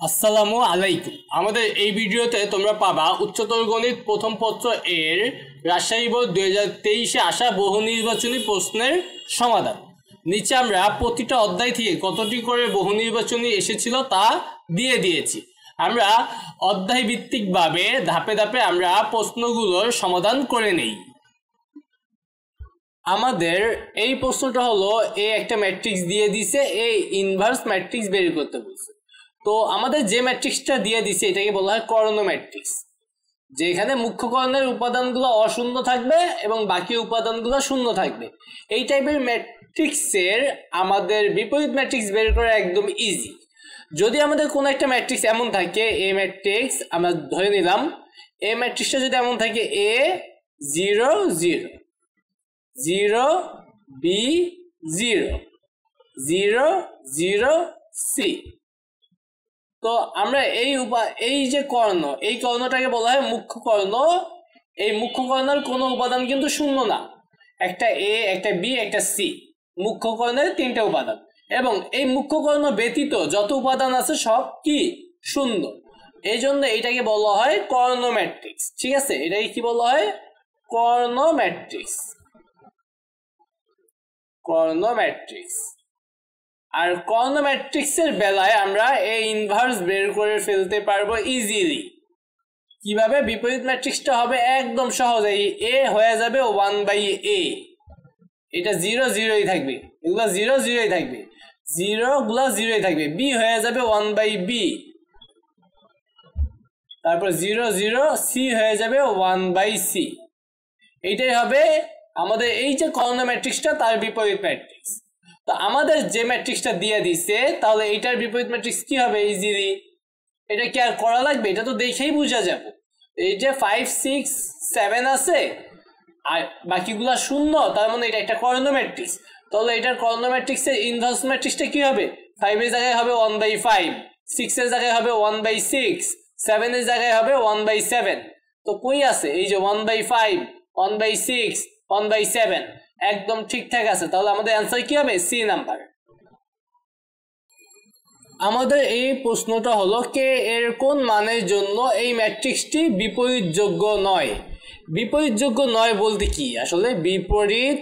আসসালামু আলাইকুম। আমাদের এই ভিডিওতে তোমরা পাবা উচ্চতর গণিত প্রথম পত্র এর রাজশাহী বোর্ড 2023-এ আসা বহু নির্বাচনী প্রশ্নের সমাধান। নিচে আমরা প্রতিটা অধ্যায় থেকে কতটি করে বহু নির্বাচনী এসেছিল তা দিয়ে দিয়েছি। আমরা অধ্যায় ভিত্তিকভাবে ধাপে ধাপে আমরা প্রশ্নগুলোর সমাধান করে নেই। আমাদের এই প্রশ্নটা হলো এ একটা ম্যাট্রিক্স দিয়ে দিছে, এই ইনভার্স ম্যাট্রিক্স বের করতে বলছে। তো আমাদের যে ম্যাট্রিক্সটা দিয়ে দিছে এটাকে বলা হয় কর্ণ ম্যাট্রিক্স, যেখানে মুখ্য কর্ণের উপাদানগুলো অশূন্য থাকবে এবং বাকি উপাদানগুলো শূন্য থাকবে। এই টাইপের ম্যাট্রিক্সের আমাদের বিপরীত ম্যাট্রিক্স বের করা একদম ইজি। যদি আমাদের কোনো একটা ম্যাট্রিক্স এমন থাকে, এ ম্যাট্রিক্স আমরা ধরে নিলাম, এ ম্যাট্রিক্সটা যদি এমন থাকে এ 0 0 0 b 0 0 0 c, তো আমরা এই যে কর্ণ, এই কর্ণটাকে বলা হয় মুখ্য কর্ণ। এই মুখ্য কর্ণের কোনো উপাদান কিন্তু শূন্য না। একটা এ, একটা বি, একটা সি, মুখ্য কর্ণের তিনটা উপাদান, এবং এই মুখ্য কর্ণ ব্যতীত যত উপাদান আছে সব কি শূন্য। এই জন্য এটাকে বলা হয় কর্ণ ম্যাট্রিক্স। ঠিক আছে, এটাকে কি বলা হয়? কর্ণ ম্যাট্রিক্স। কর্ণ ম্যাট্রিক্স। আর কর্ণ ম্যাট্রিক্সের বেলায় আমরা এই ইনভার্স বের করে ফেলতে পারবো ইজিলি। কিভাবে? বিপরীত ম্যাট্রিক্সটা হবে একদম সহজ, এই এ হয়ে যাবে 1/a, এটা 0 0ই থাকবে, এগুলো 0 0ই থাকবে, 0 গুলা 0ই থাকবে। বি হয়ে যাবে 1/b, তারপর 0 0, সি হয়ে যাবে 1/c। এইটাই হবে আমাদের এই যে কর্ণ ম্যাট্রিক্সটা, তার বিপরীত ম্যাট্রিক্স। তো আমাদের যে ম্যাট্রিক্সটা দিয়ে দিছে, তাহলে এইটার বিপরীত ম্যাট্রিক্স কি হবে? ইজিলি, এটা কি আর করা লাগবে? এটা তো দেখেই বোঝা যাবে। এই যে 5 6 7 আছে আর বাকিগুলা শূন্য, তার মানে এটা একটা কর্ণ ম্যাট্রিক্স। তাহলে এটার কর্ণ ম্যাট্রিক্সের ইনভার্স ম্যাট্রিক্সটা কি হবে? 5 এর জায়গায় হবে 1/5, 6 এর জায়গায় হবে 1/6, 7 এর জায়গায় হবে 1/7। তো কই আছে? এই যে 1/5, 1/6, 1/7 একদম ঠিকঠাক আছে। তাহলে আমাদের অ্যান্সার কি হবে? C number. আমাদের এই প্রশ্নটা হলো কে এর কোন মানের জন্য এই ম্যাট্রিক্সটি বিপরীতযোগ্য নয়। বিপরীতযোগ্য নয় বলতে কি? আসলে বিপরীত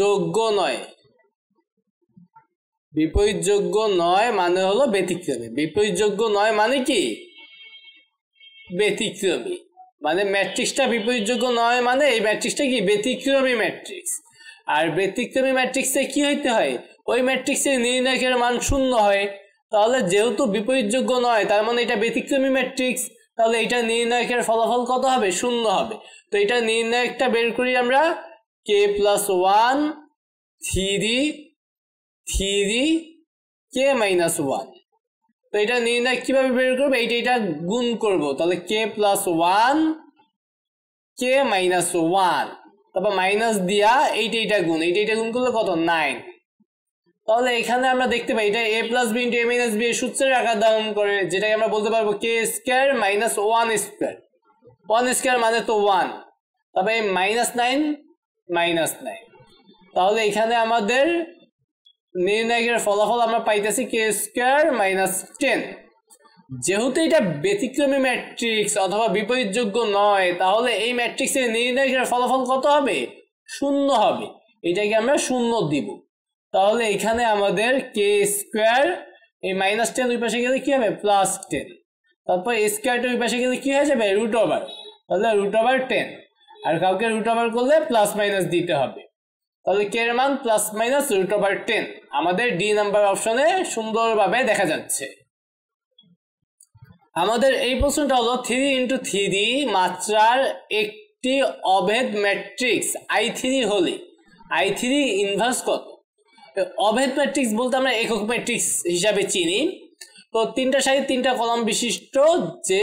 যোগ্য নয়, বিপরীতযোগ্য নয় মানে হলো ব্যতিক্রমী। বিপরীতযোগ্য নয় মানে কি? ব্যতিক্রমী। মানে ম্যাট্রিক্সটা বিপরীতযোগ্য নয় মানে এই ম্যাট্রিক্সটা কি? ব্যতিক্রমী ম্যাট্রিক্স। আর ব্যতিক্রমী ম্যাট্রিক্সে কি হইতে হয়? ওই ম্যাট্রিক্সের নির্ণায়কের মান শূন্য হয়। তাহলে যেহেতু বিপরীতযোগ্য নয়, তার মানে এটা ব্যতিক্রমী ম্যাট্রিক্স, তাহলে এটা নির্ণায়কের ফলাফল কত হবে? শূন্য হবে। তো এটা নির্ণায়কটা বের করি আমরা, k+1 3 3 k-1। তো এটা নির্ণয় কিভাবে বের করবো? এটা গুণ করব, তাহলে k+1 k-1, তারপর মাইনাস দিয়া এইটা গুণ, এইটা গুণ করলে কত? 9। তাহলে এখানে আমরা দেখতে পাই এটা a+b × a-b এর সূত্রের আকার ধারণ করে, যেটাকে আমরা বলতে পারবো k² - 1²। 1² মানে তো 1, তবে -9 -9। তাহলে এখানে আমাদের নির্ণায়কের ফলাফল আমরা পাইতেছি k² - 10। যেহেতু এটা ব্যতিক্রমী ম্যাট্রিক্স অথবা বিপরীতযোগ্য নয়, তাহলে এই ম্যাট্রিক্সের নির্ণায়কের ফলাফল কত হবে? শূন্য হবে। এটাকে আমরা শূন্য দিব। তাহলে এখানে আমাদের k², এই -10 ওই পাশে গেলে কি হবে? +10, তারপর স্কোয়ারটা ওই পাশে গেলে কি হয়ে যাবে? √ওভার, তাহলে √10। আর কাউকে √ওভার করলে প্লাস মাইনাস দিতে হবে। তাহলে k এর মান +- √10 আমাদের ডি নাম্বার অপশনে সুন্দরভাবে দেখা যাচ্ছে। আমাদের এই প্রশ্নটা হলো 3 × 3 মাত্রার একটি অভেদ ম্যাট্রিক্স I3 হলে I3 ইনভার্স কত? অভেদ ম্যাট্রিক্স বলতে আমরা একক ম্যাট্রিক্স হিসাবে চিনি। তো 3টা সারি 3টা কলাম বিশিষ্ট যে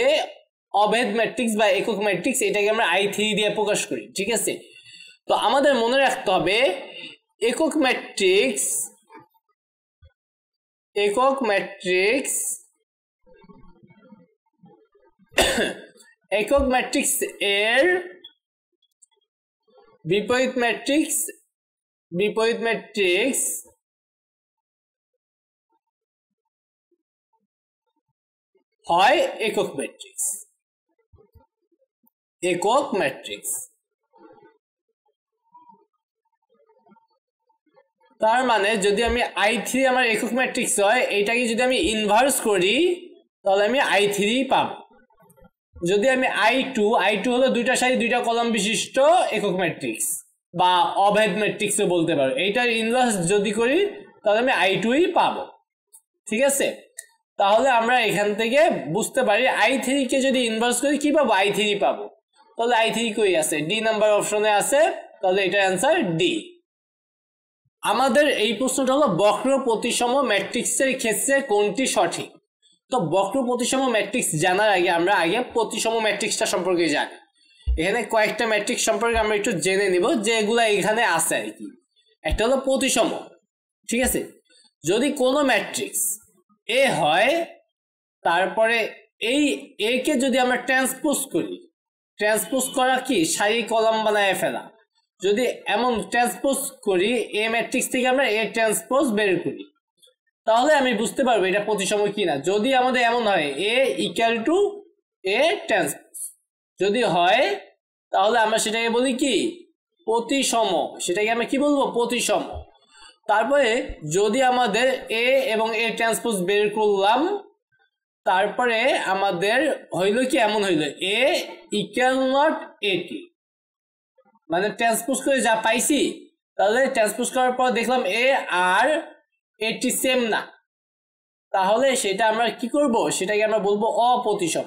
অভেদ ম্যাট্রিক্স বা একক ম্যাট্রিক্স, এটাকে আমরা I3 দিয়ে প্রকাশ করি। ঠিক আছে, তো আমাদের মনে রাখতে হবে একক ম্যাট্রিক্স একক ম্যাট্রিক্স এর বিপরীত ম্যাট্রিক্স হয় একক ম্যাট্রিক্স। একক ম্যাট্রিক্স তার মানে যদি আমি i3 আমার একক ম্যাট্রিক্স হয়, এইটাকে যদি আমি ইনভার্স করি তাহলে আমি i3 পাবো। যদি আমি i2 হলো দুইটা সারি দুইটা কলাম বিশিষ্ট একক ম্যাট্রিক্স বা অভেদ ম্যাট্রিক্সও বলতে পারো, এইটার ইনভার্স যদি করি তাহলে আমি i2ই পাবো। ঠিক আছে, তাহলে আমরা এখান থেকে বুঝতে পারি i3 কে যদি ইনভার্স করি কি পাবো, i3 পাবো। তাহলে i3 কই আছে, ডি নাম্বার অপশনে আছে, তাহলে এটার অ্যান্সার ডি। আমাদের এই প্রশ্নটা হলো বক্র প্রতিসম ম্যাট্রিক্সের ক্ষেত্রে কোনটি সঠিক। তো বক্র প্রতিসম ম্যাট্রিক্স জানার আগে আমরা প্রতিসম ম্যাট্রিক্সটা সম্পর্কে জানি। এখানে কয়েকটা ম্যাট্রিক্স সম্পর্কে আমরা একটু জেনে নিব যে এগুলা এখানে আছে আর কি। একটা হলো প্রতিসম, ঠিক আছে, যদি কোনো ম্যাট্রিক্স এ হয় তারপরে এই এ কে যদি আমরা ট্রান্সপোজ করি, ট্রান্সপোজ করা কি সারি কলাম বানায় ফেলা, যদি এমন ট্রান্সপোজ করি এ ম্যাট্রিক্স থেকে আমরা এ ট্রান্সপোজ বের করি তাহলে আমি বুঝতে পারবো এটা প্রতিসম কিনা। যদি আমাদের এমন হয় এ ইকুয়াল টু এ ট্রান্সপোজ যদি হয় তাহলে আমরা সেটাকে বলি কি প্রতিসম, সেটাকে আমরা কি বলবো প্রতিসম। তারপরে যদি আমাদের এ এবং এ ট্রান্সপোজ বের করলাম তারপরে আমাদের হইল কি এমন হইল এ ইকুয়াল নট এটি, মানে ট্রান্সপোজ করে যা পাইছি তাহলে ট্রান্সপোজ করার পর দেখলাম এ আর এটি সেম না, তাহলে সেটা আমরা কি করব, সেটাকে আমরা বলবো অপ্রতিসম,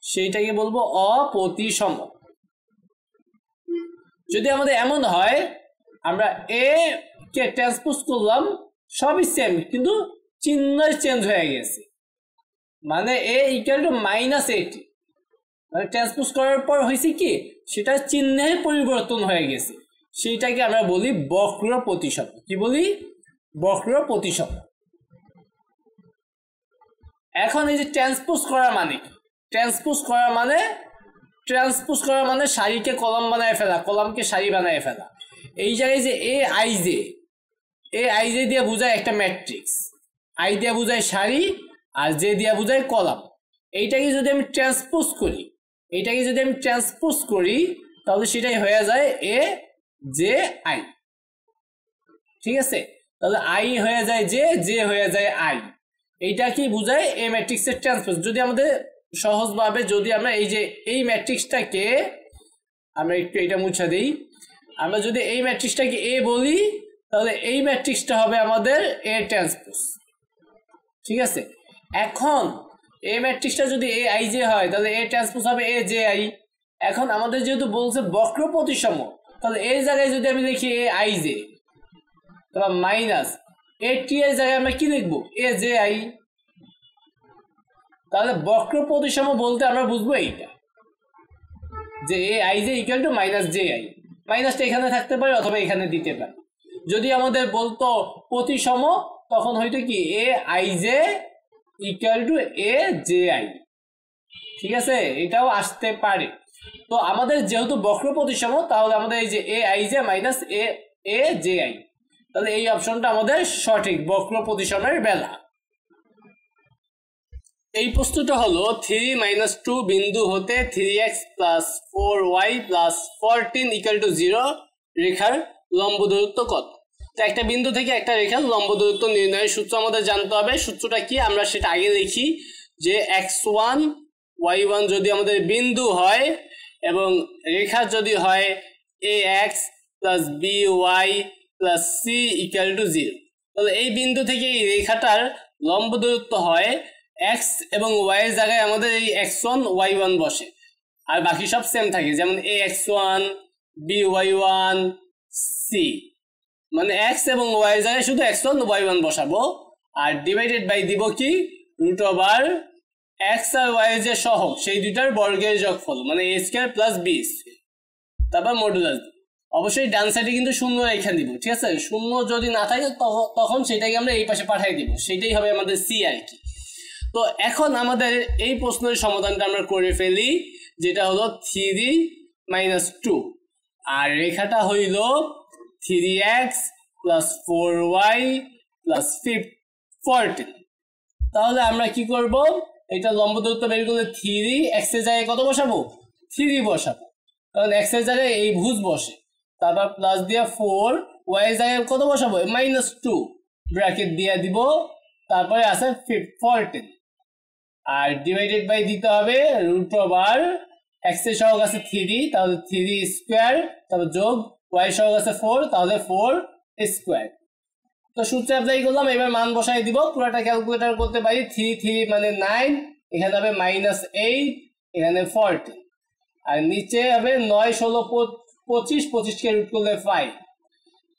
সেইটাকে বলবো অপ্রতিসম। যদি আমাদের এমন হয় আমরা এ কে ট্রান্সপোজ করলাম সবই সেম কিন্তু চিহ্ন চেঞ্জ হয়ে গেছে, মানে এ ইকুয়াল টু মাইনাস এটি, মানে ট্রান্সপোজ করার পর হয়েছে কি সেটা চিহ্নের পরিবর্তন হয়ে গেছে, সেইটাকে আমরা বলি বক্র প্রতিসম। কি বলি, বক্র প্রতিসম। এখন এই যে ট্রান্সপোজ করা মানে কি, ট্রান্সপোজ করা মানে সারিকে কলাম বানায় ফেলা, কলামকে সারি বানায় ফেলা। এই জায়গায় যে এ আই জে দিয়ে বোঝায় একটা ম্যাট্রিক্স, আই দিয়ে বোঝায় সারি আর জে দিয়ে বোঝায় কলাম। এইটাকে যদি আমি ট্রান্সপোজ করি তাহলে সেটাই হয়ে যায় এ জে আই। ঠিক আছে, তাহলে আই হয়ে যায় জে হয়ে যায় আই, এইটা কি বোঝায় এ ম্যাট্রিক্সের ট্রান্সপোজ। যদি আমাদের সহজভাবে যদি আমরা এই যে এই ম্যাট্রিক্সটাকে আমরা একটু এটা মুছে দিই, আমরা যদি এই ম্যাট্রিক্সটাকে এ বলি তাহলে এই ম্যাট্রিক্সটা হবে আমাদের এ ট্রান্সপোজ। ঠিক আছে, এখন এ ম্যাট্রিক্সটা যদি এ আই জে হয় তাহলে এ ট্রান্সপোজ হবে এ জে আই। এখন আমাদের যেহেতু বলছে বক্র প্রতিসম, তাহলে এই জায়গায় যদি আমি লিখি এ আই জে তাহলে মাইনাস এ টি এর জায়গায় আমরা কি লিখবো এ জে আই। তাহলে বক্র প্রতিসম বলতে আমরা বুঝবো এইটা যে A I J equal to minus J I, মাইনাসটা এখানে থাকতে পারে অথবা এখানে দিতে পারে। যদি আমাদের বলতো প্রতিসম তখন হয়তো কি A I J equal to A J I. ঠিক আছে, এটাও আসতে পারে। তো আমাদের যেহেতু বক্র প্রতিসম তাহলে আমাদের এই যে A I J minus A J I, তাহলে এই অপশনটা আমাদের সঠিক বক্র প্রতিসমের বেলা। এই প্রশ্নটা হলো 3-2 বিন্দু হতে 3x + 4y + 14 = 0 রেখার লম্ব দূরত্ব কত। তো একটা বিন্দু থেকে একটা রেখার লম্ব দূরত্ব নির্ণয়ের সূত্র আমাদের জানতে হবে। সূত্রটা কি আমরা সেটা আগে লিখি যে x1 y1 যদি আমাদের বিন্দু হয় এবং রেখা যদি হয় ax + by + c = 0, তাহলে এই বিন্দু থেকে এই রেখাটার লম্ব দূরত্ব হয় x এবং y এর জায়গায় আমাদের এই x1 y1 বসে আর বাকি সব সেম থাকে, যেমন ax1 by1 c, মানে x এবং y এর জায়গায় শুধু x1 y1 বসাবো আর ডিভাইডেড বাই দিব কি √, x আর y এর যে সহগ সেই দুইটার বর্গের যোগফল মানে a² + b², তারপর মডুলাস। অবশ্যই ডান সাইডে কিন্তু শূন্য রেখা দিব। ঠিক আছে, শূন্য যদি না থাকে তখন সেটাকে আমরা এই পাশে পাঠিয়ে দিব, সেটাই হবে আমাদের c আর কি। তো এখন আমাদের এই প্রশ্নের সমাধানটা আমরা করে ফেলি, যেটা হলো 3-2 আর রেখাটা হইল 3x + 4y + 14। তাহলে আমরা কি করব, এটা লম্ব দূরত্ব বের করলে 3 x এর জায়গায় কত বসাবো 3 বসাবো, কারণ x এর জায়গায় এই ভুজ বসে। তারপর প্লাস দিয়ে 4 y এর জায়গায় কত বসাবো -2 ব্র্যাকেট দিয়ে দিব, তারপরে আছে 14 আর ডিভাইডেড বাই দিতে হবে √, x এর সহগ আছে 3 তাহলে 3 স্কয়ার, তারপর যোগ y সহগ আছে 4 তাহলে 4 স্কয়ার। তো সূত্র অ্যাপ্লাই করলাম, এবার মান বসাই দিব, পুরোটা ক্যালকুলেটর করতে পারি। 3 মানে 9, এখানে হবে -8, এখানে 40 আর নিচে হবে 9 16 25, 25 কে রুট করলে 5,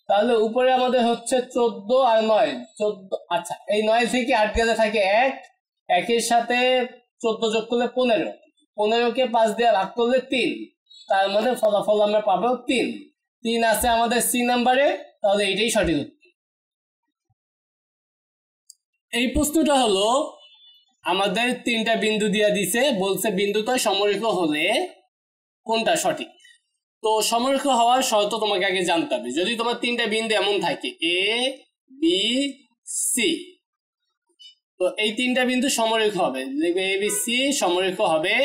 তাহলে উপরে আমাদের হচ্ছে 14 আর 9 14। আচ্ছা এই 9 থেকে 8 গেলে থাকে 1, 1 এর সাথে 14 যোগ করলে 15, 15 কে 5 দিয়ে ভাগ করলে 3, তার মানে ফলাফল আমরা পাবো 3 আছে আমাদের সি নাম্বারে, তাহলে এটাই সঠিক উত্তর। এই প্রশ্নটা হলো আমাদের 3টা বিন্দু দিয়ে দিছে, বলছে বিন্দুটা সমরেখ হলে কোনটা সঠিক। তো সমরেখ হওয়ার শর্ত তোমাকে আগে জানতে হবে। যদি তোমার 3টা বিন্দু এমন থাকে এ বি সি, তো এই 3টা বিন্দু সমরেখ হবে, দেখবে এ বি সি সমরেখ হবে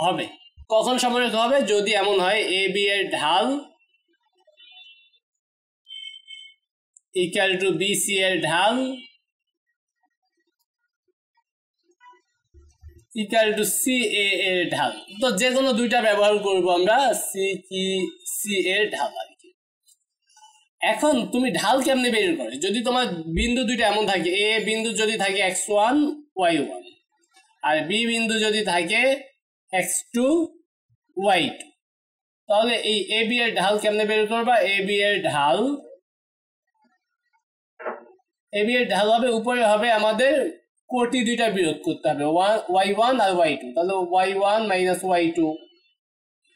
হবে কখন সমরেখ হবে, যদি এমন হয় এ বি এর ঢাল ইকুয়াল টু বি সি এর ঢাল ইকুয়াল টু সি এ এর ঢাল। তো যে কোনো দুইটা ব্যবহার করব আমরা, সি এর ঢাল আর কি। এখন তুমি ঢাল কেমনে বের করে, যদি তোমার বিন্দু দুইটা এমন থাকে, এ বিন্দু যদি থাকে x1 y1 আর বি বিন্দু যদি থাকে x2 y2, তাহলে এই এ বি এর ঢাল কেমনে বের করবা, এ বি এর ঢাল হবে উপরে হবে আমাদের কোটি দুইটা বিয়োগ করতে হবে, y1 আর y2, তাহলে y1 y2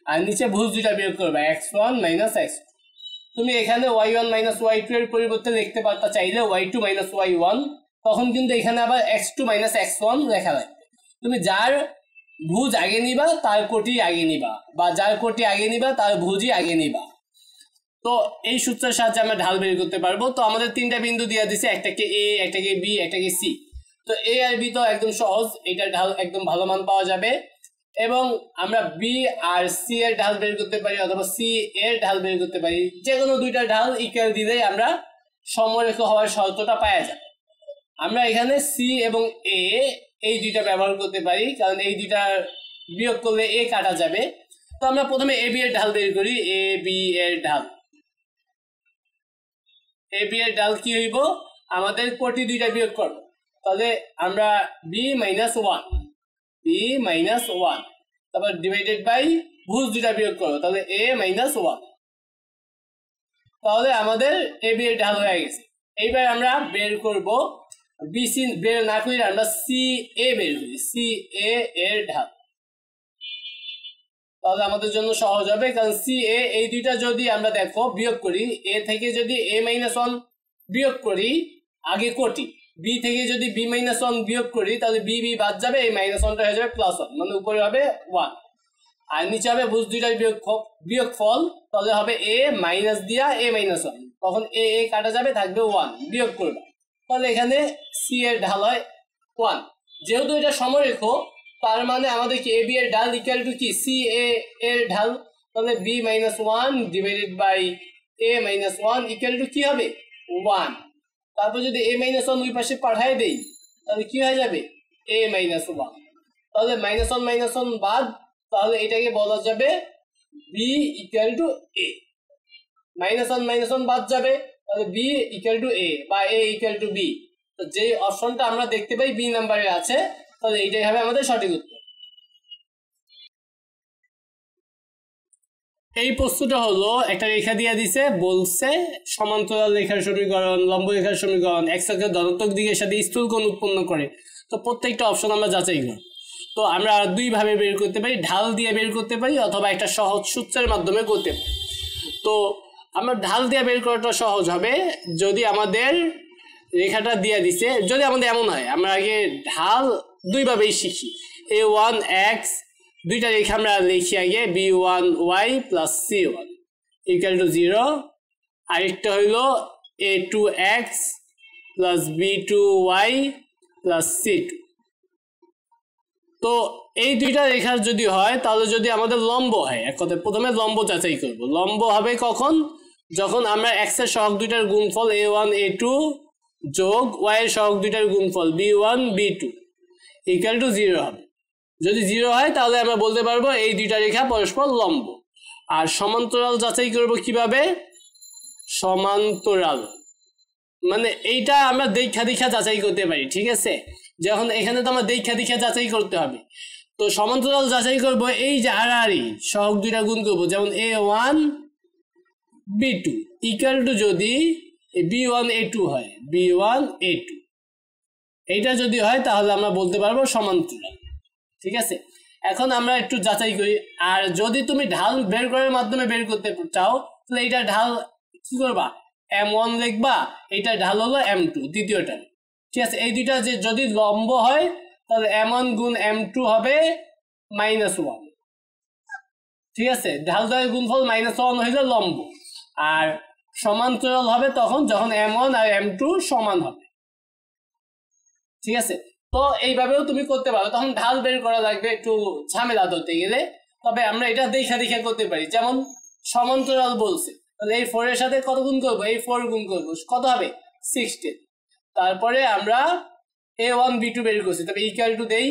আর নিচে ভুজ দুইটা বিয়োগ করবে x1 x2। তুমি এখানে y1 y2 এর পরিবর্তে লিখতে পারতা চাইলে y2 y1, তখন কিন্তু এখানে আবার x2 x1 লেখা লাগবে। তুমি যার ভুজ আগে নিবা তার কোটি আগে নিবা, বা যার কোটি আগে নিবা তার ভুজই আগে নিবা। তো এই সূত্রের সাহায্যে আমরা ঢাল বের করতে পারবো। তো আমাদের 3টা বিন্দু দিয়ে দিছে, একটাকে এ, একটাকে বি, একটাকে সি। তো এ আর বি তো একদম সহজ, এটার ঢাল একদম ভালো মান পাওয়া যাবে, এবং আমরা বি আর সি এর ঢাল বের করতে পারি অথবা সি এর ঢাল বের করতে পারি। যে কোনো দুইটা ঢাল ইকুয়াল দিলেই আমরা সমরেখ হওয়ার শর্তটা পাওয়া যাবে। আমরা এখানে সি এবং এ এই দুইটা ব্যবহার করতে পারি, কারণ এই দুইটা বিয়োগ করলে এ কাটা যাবে। তো আমরা প্রথমে এ বি এর ঢাল বের করি, এ বি এর ঢাল। এ বি এর ঢাল কি হইব, আমাদের কোটি দুইটা বিয়োগ করব, তাহলে আমরা বি মাইনাস ওয়ান, তারপর ডিভাইডেড বাই ভুজ দুইটা বিয়োগ করবো, তাহলে এ -1, তাহলে আমাদের এ বি এর ঢাল হয়ে গেছে। এইবার আমরা বের করব বি সি, বের না করি আমরা সি এ বের করি, সি এ এর ঢাল, তাহলে আমাদের জন্য সহজ হবে, কারণ সি এ এই দুইটা যদি আমরা দেখো বিয়োগ করি, এ থেকে যদি a -1 বিয়োগ করি আগে কোটি, বি থেকে যদি b -1 বিয়োগ করি তাহলে বি বাদ যাবে, এই -1টা হয়ে যাবে +1, মানে উপরে হবে 1 আর নিচে হবে ভুজ দুইটার বিয়োগফল, তাহলে হবে a মাইনাস দিয়া a -1, তখন a কাটা যাবে, থাকবে 1, বিয়োগ করবে, তাহলে এখানে সি এর ঢাল হয় 1। যেহেতু এটা সমরেখ, তার মানে আমাদের কি এ বি এর ঢাল ইকুয়াল টু কি সি এ এর ঢাল, তাহলে B -1 divided by a -1 equal to কি হবে 1। তারপর যদি a -1 ওই পাশে পাঠায় দেই তাহলে কি হয়ে যাবে a -1, তাহলে -1 বাদ, তাহলে এটাকে বলা যাবে b ইকুয়াল টু a, -1 বাদ যাবে, তাহলে b ইকুয়াল টু a বা a ইকুয়াল টু b। তো যে অপশনটা আমরা দেখতে পাই বি নাম্বারে আছে, তাহলে এইটাই হবে আমাদের সঠিক উত্তর। এই প্রশ্নটা হলো একটা রেখা দিয়ে দিছে, বলছে সমান্তরাল রেখার সমীকরণ, লম্ব রেখার সমীকরণ x অক্ষের ধনাত্মক দিকের সাথে স্থূলকোণ উৎপন্ন করে। তো প্রত্যেকটা অপশন আমরা যাচাই করি। তো আমরা দুই ভাবে বের করতে পারি, ঢাল দিয়ে বের করতে পারি অথবা একটা সহজ সূত্রের মাধ্যমে করতে পারি। তো আমরা ঢাল দিয়ে বের করাটা সহজ হবে, যদি আমাদের রেখাটা দিয়ে দিছে, যদি আমাদের এমন হয়, আমরা আগে ঢাল দুইভাবেই শিখি, a1x দুইটা রেখা আমরা লিখি আগে, b1y plus c1 equal to 0, আরেকটা হইল a2x plus b2y plus c2। তো এই দুইটা রেখার যদি হয় তাহলে যদি আমাদের লম্ব হয়, এক কথায় প্রথমে লম্ব যাচাই করব। লম্ব হবে কখন? যখন আমরা x এর সহগ দুইটার গুণফল a1 a2 যোগ y এর সহগ দুইটার গুণফল b1 b2 ইকুয়াল টু 0 হবে। যদি 0 হয় তাহলে আমরা বলতে পারবো এই দুইটা রেখা পরস্পর লম্ব। আর সমান্তরাল যাচাই করব কিভাবে? সমান্তরাল মানে এইটা আমরা দেখা দেখা যাচাই করতে পারি, ঠিক আছে? যখন এখানে তো আমরা দেখা দেখা যাচাই করতে হবে। তো সমান্তরাল যাচাই করব এই যে আড়াআড়ি সহগ দুইটা গুণ করব, যেমন a1 b2 ইকুয়াল টু যদি b1 a2 হয়, b1 a2 এইটা যদি হয় তাহলে আমরা বলতে পারবো সমান্তরাল, ঠিক আছে? এখন আমরা একটু যাচাই করি। আর যদি তুমি ঢাল বের করার মাধ্যমে বের করতে চাও তাহলে এইটা ঢাল কি করবা? m1 লিখবা, এইটা ঢাল হলো m2 দ্বিতীয়টা, ঠিক আছে? এই দুইটা যে যদি লম্ব হয় তাহলে m1 গুণ m2 হবে -1, ঠিক আছে? ঢাল দ্বয়ের গুণফল -1 হইলে লম্ব। আর সমান্তরাল হবে তখন যখন m1 আর m2 সমান হবে, ঠিক আছে? তো এইভাবেও তুমি করতে পারো। তখন ঢাল বের করা লাগবে, একটু ঝামেলা ধরতে গেলে। তবে আমরা এটা দেখা দেখা করতে পারি। যেমন সমান্তরাল বলছে, তাহলে এই 4 এর সাথে কত গুণ করবো? এই 4 গুণ করবো, কত হবে? 16। তারপরে আমরা a1 b2 বের করছি, তবে ইকুয়াল টু দেই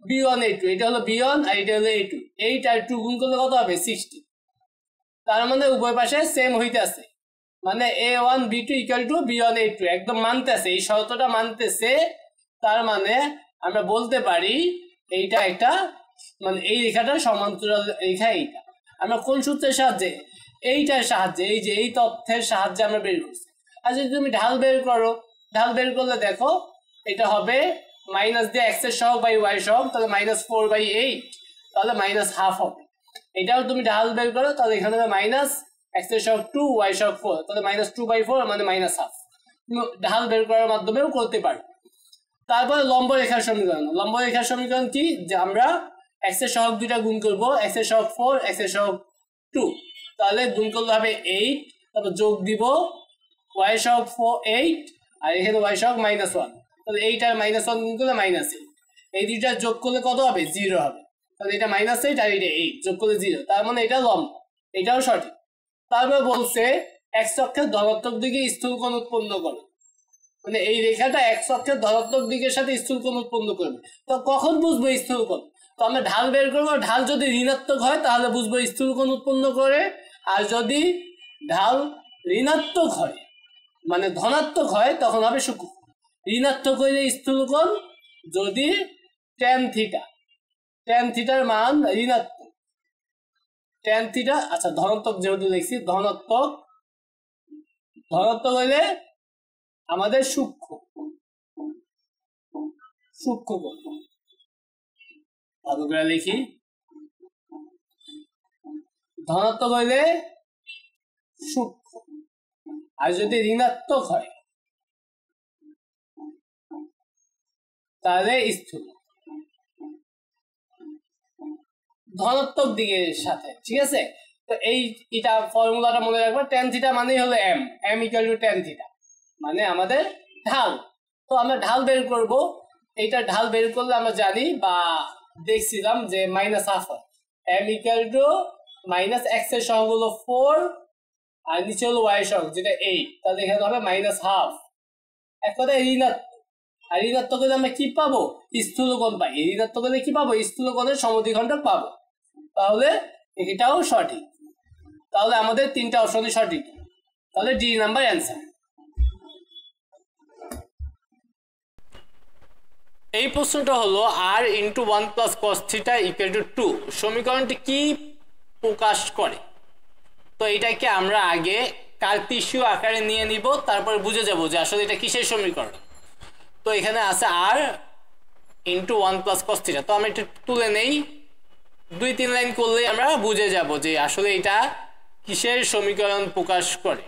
b1 a2, এটা হলো b1 আর এটা হলো a2, 8 আর 2 গুণ করলে কত হবে? 16। তার মানে উভয় পাশে সেম হইতে আছে, মানে a1 b2 equal to b1 a2 একদম মানতেছে, এই শর্তটা মানতেছে। তার মানে আমরা বলতে পারি এইটা একটা মানে এই রেখাটা সমান্তরাল রেখা। এইটা আমরা কোন সূত্রের সাহায্যে? এইটার সাহায্যে, এই যে এই তথ্যের সাহায্যে আমরা বের করছি। আর যদি তুমি ঢাল বের করো, ঢাল বের করলে দেখো এটা হবে মাইনাস দিয়ে x এর সহগ বাই y সহগ, তাহলে -4/8, তাহলে -1/2 হবে। এটাও তুমি ঢাল বের করো তাহলে এখানে হবে -x এর সহগ 2 y সহগ 4, তাহলে -2/4 মানে -1/2। তুমি ঢাল বের করার মাধ্যমেও করতে পারো। তারপরে লম্ব রেখার সমীকরণ। লম্ব রেখার সমীকরণ কি? যে আমরা x এর সহগ দুইটা গুণ করব, x এর সহগ 4 x এর সহগ 2, তাহলে গুণ করলে হবে 8, তারপর যোগ দিব y এর সহগ 8 আর এখানে y সহগ -1, তাহলে 8 আর -1 গুণ করলে -8, এই দুইটা যোগ করলে কত হবে? 0 হবে। তাহলে এটা -8 আর এটা 8 যোগ করলে 0, তার মানে এটা লম্ব, এটাও সঠিক। তারপর বলছে x অক্ষের ধনাত্মক দিকে স্থূলকোণ উৎপন্ন করে, মানে এই রেখাটা x অক্ষের ধনাত্মক দিকের সাথে স্থূলকোণ উৎপন্ন করবে। তো কখন বুঝবো স্থূলকোণ? তো আমরা ঢাল বের করবো, ঢাল যদি ঋণাত্মক হয় তাহলে বুঝবো স্থূলকোণ উৎপন্ন করে, আর যদি ঢাল ঋণাত্মক হয় মানে ধনাত্মক হয় তখন হবে সূক্ষ্মকোণ। ঋণাত্মক হইলে স্থূলকোণ, যদি tan থিটার মান ঋণাত্মক, tan থিটা, আচ্ছা ধনাত্মক যেহেতু লিখছি, ধনাত্মক হইলে আমাদের সূক্ষ্মকোণ। ভালো করে লিখি, ধনাত্মক হইলে সূক্ষ্ম, আর যদি ঋণাত্মক হয় তাহলে স্থূল। ধনাত্মক দিকের সাথে, ঠিক আছে? তো এটা ফর্মুলাটা মনে রাখবা, tan থিটা মানেই হলো m equal to tan theta, মানে আমাদের ঢাল। তো আমরা ঢাল বের করব, এইটা ঢাল বের করলে আমরা জানি বা দেখছিলাম যে -1/2 হয়। m ইকুয়াল টু -x এর সহগ হলো 4 আর নিচে হলো y এর সহগ যেটা 8, তাহলে এখানে হবে -1/2। এক কথায় ঋণাত্মক। আর ঋণাত্মক হলে আমরা কি পাবো? স্থূলকোণ পাই। ঋণাত্মক হলে কি পাবো? স্থূলকোণের সমদ্বিখণ্ডক পাবো। তাহলে এটাও সঠিক। তাহলে আমাদের তিনটা অপশনই সঠিক, তাহলে ডি নাম্বার অ্যান্সার। এই প্রশ্নটা হলো r × 1 + cos θ = 2 সমীকরণটি কি প্রকাশ করে? তো এটাকে আমরা আগে কার্তেশীয় আকারে নিয়ে নিব, তারপর বুঝে যাব যে আসলে এটা কিসের সমীকরণ। তো এখানে আছে r × 1 + cos θ, তো আমরা একটু তুলে নেই, 2-3 লাইন করলেই আমরা বুঝে যাব যে আসলে এটা কিসের সমীকরণ প্রকাশ করে।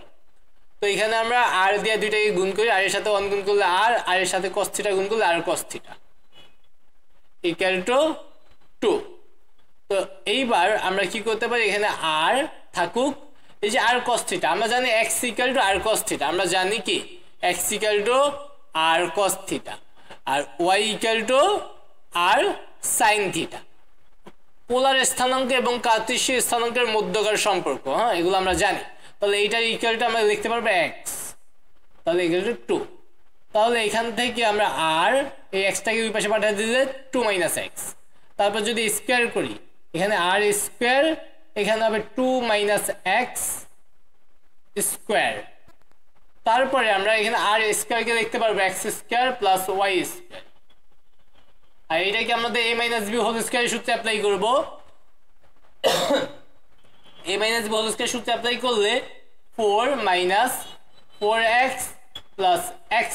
তো এখানে আমরা r দিয়ে দুইটাকে গুণ করি, r এর সাথে 1 গুণ করলে r, আর এর সাথে cos θ গুণ করলে r cos θ = 2। তো এইবার আমরা কি করতে পারি, এখানে r থাকুক, এই যে r cos θ, আমরা জানি x = r cos θ, আমরা জানি কি x = আর cos থিটা, আর y ইকুয়াল টু আর sin থিটা। পোলার স্থানাঙ্ক এবং কার্টেসীয় স্থানাঙ্কের মধ্যকার সম্পর্ক, হ্যাঁ এগুলো আমরা জানি। তাহলে এইটার ইকুয়ালটা আমরা লিখতে পারবো x, তাহলে ইকুয়াল টু 2। তাহলে এখান থেকে আমরা আর এই এক্সটাকে ওই পাশে পাঠিয়ে দিলে 2 - x, তারপর যদি স্কোয়ার করি এখানে আর স্কোয়ার, এখানে হবে 2 - x স্কোয়ার। তারপরে আমরা এখানে আর স্কোয়ারকে লিখতে পারবো x square plus y square, আর এটাকে আমাদের a - b হোল স্কোয়ার সূত্রে অ্যাপ্লাই করব। a - b হোল স্কোয়ার সূত্রে অ্যাপ্লাই করলে 4 - 4x প্লাস x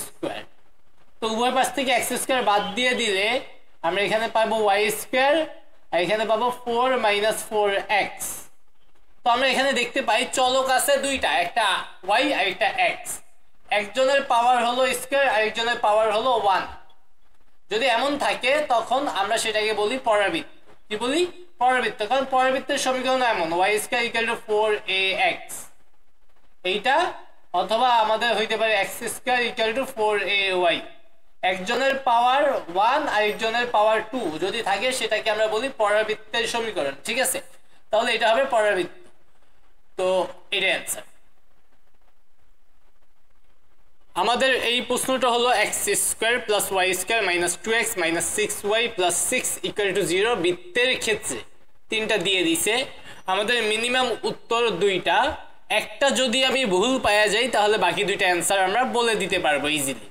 স্কোয়ার। তো উভয় পাশ থেকে x স্কোয়ার বাদ দিয়ে দিলে আমরা এখানে পাবো y স্কোয়ার, আর এখানে পাবো 4 - 4x। তো আমরা এখানে দেখতে পাই চলক আছে দুইটা, একটা y আর একটা x। একজনের পাওয়ার হলো স্কোয়ার, আরেকজনের পাওয়ার হলো 1। যদি এমন থাকে তখন আমরা সেটাকে বলি পরাবৃত্ত। কি বলি? পরাবৃত্ত। কারণ পরাবৃত্তের সমীকরণ এমন y square equal to 4ax, এইটা, অথবা আমাদের হইতে পারে x square equal to 4ay। একজনের পাওয়ার 1 আর একজনের পাওয়ার 2 যদি থাকে সেটাকে আমরা বলি পরাবৃত্তের সমীকরণ। ঠিক আছে, তাহলে এটা হবে পরাবৃত্ত। তো এটাই অ্যান্সার। আমাদের এই প্রশ্নটা হলো x square plus y square minus 2x minus 6y plus 6 equal to 0 বৃত্তের ক্ষেত্রে তিনটা দিয়ে দিছে। আমাদের মিনিমাম উত্তর দুইটা, একটা যদি আমি ভুল পাওয়া যাই তাহলে বাকি দুইটা অ্যান্সার আমরা বলে দিতে পারবো ইজিলি।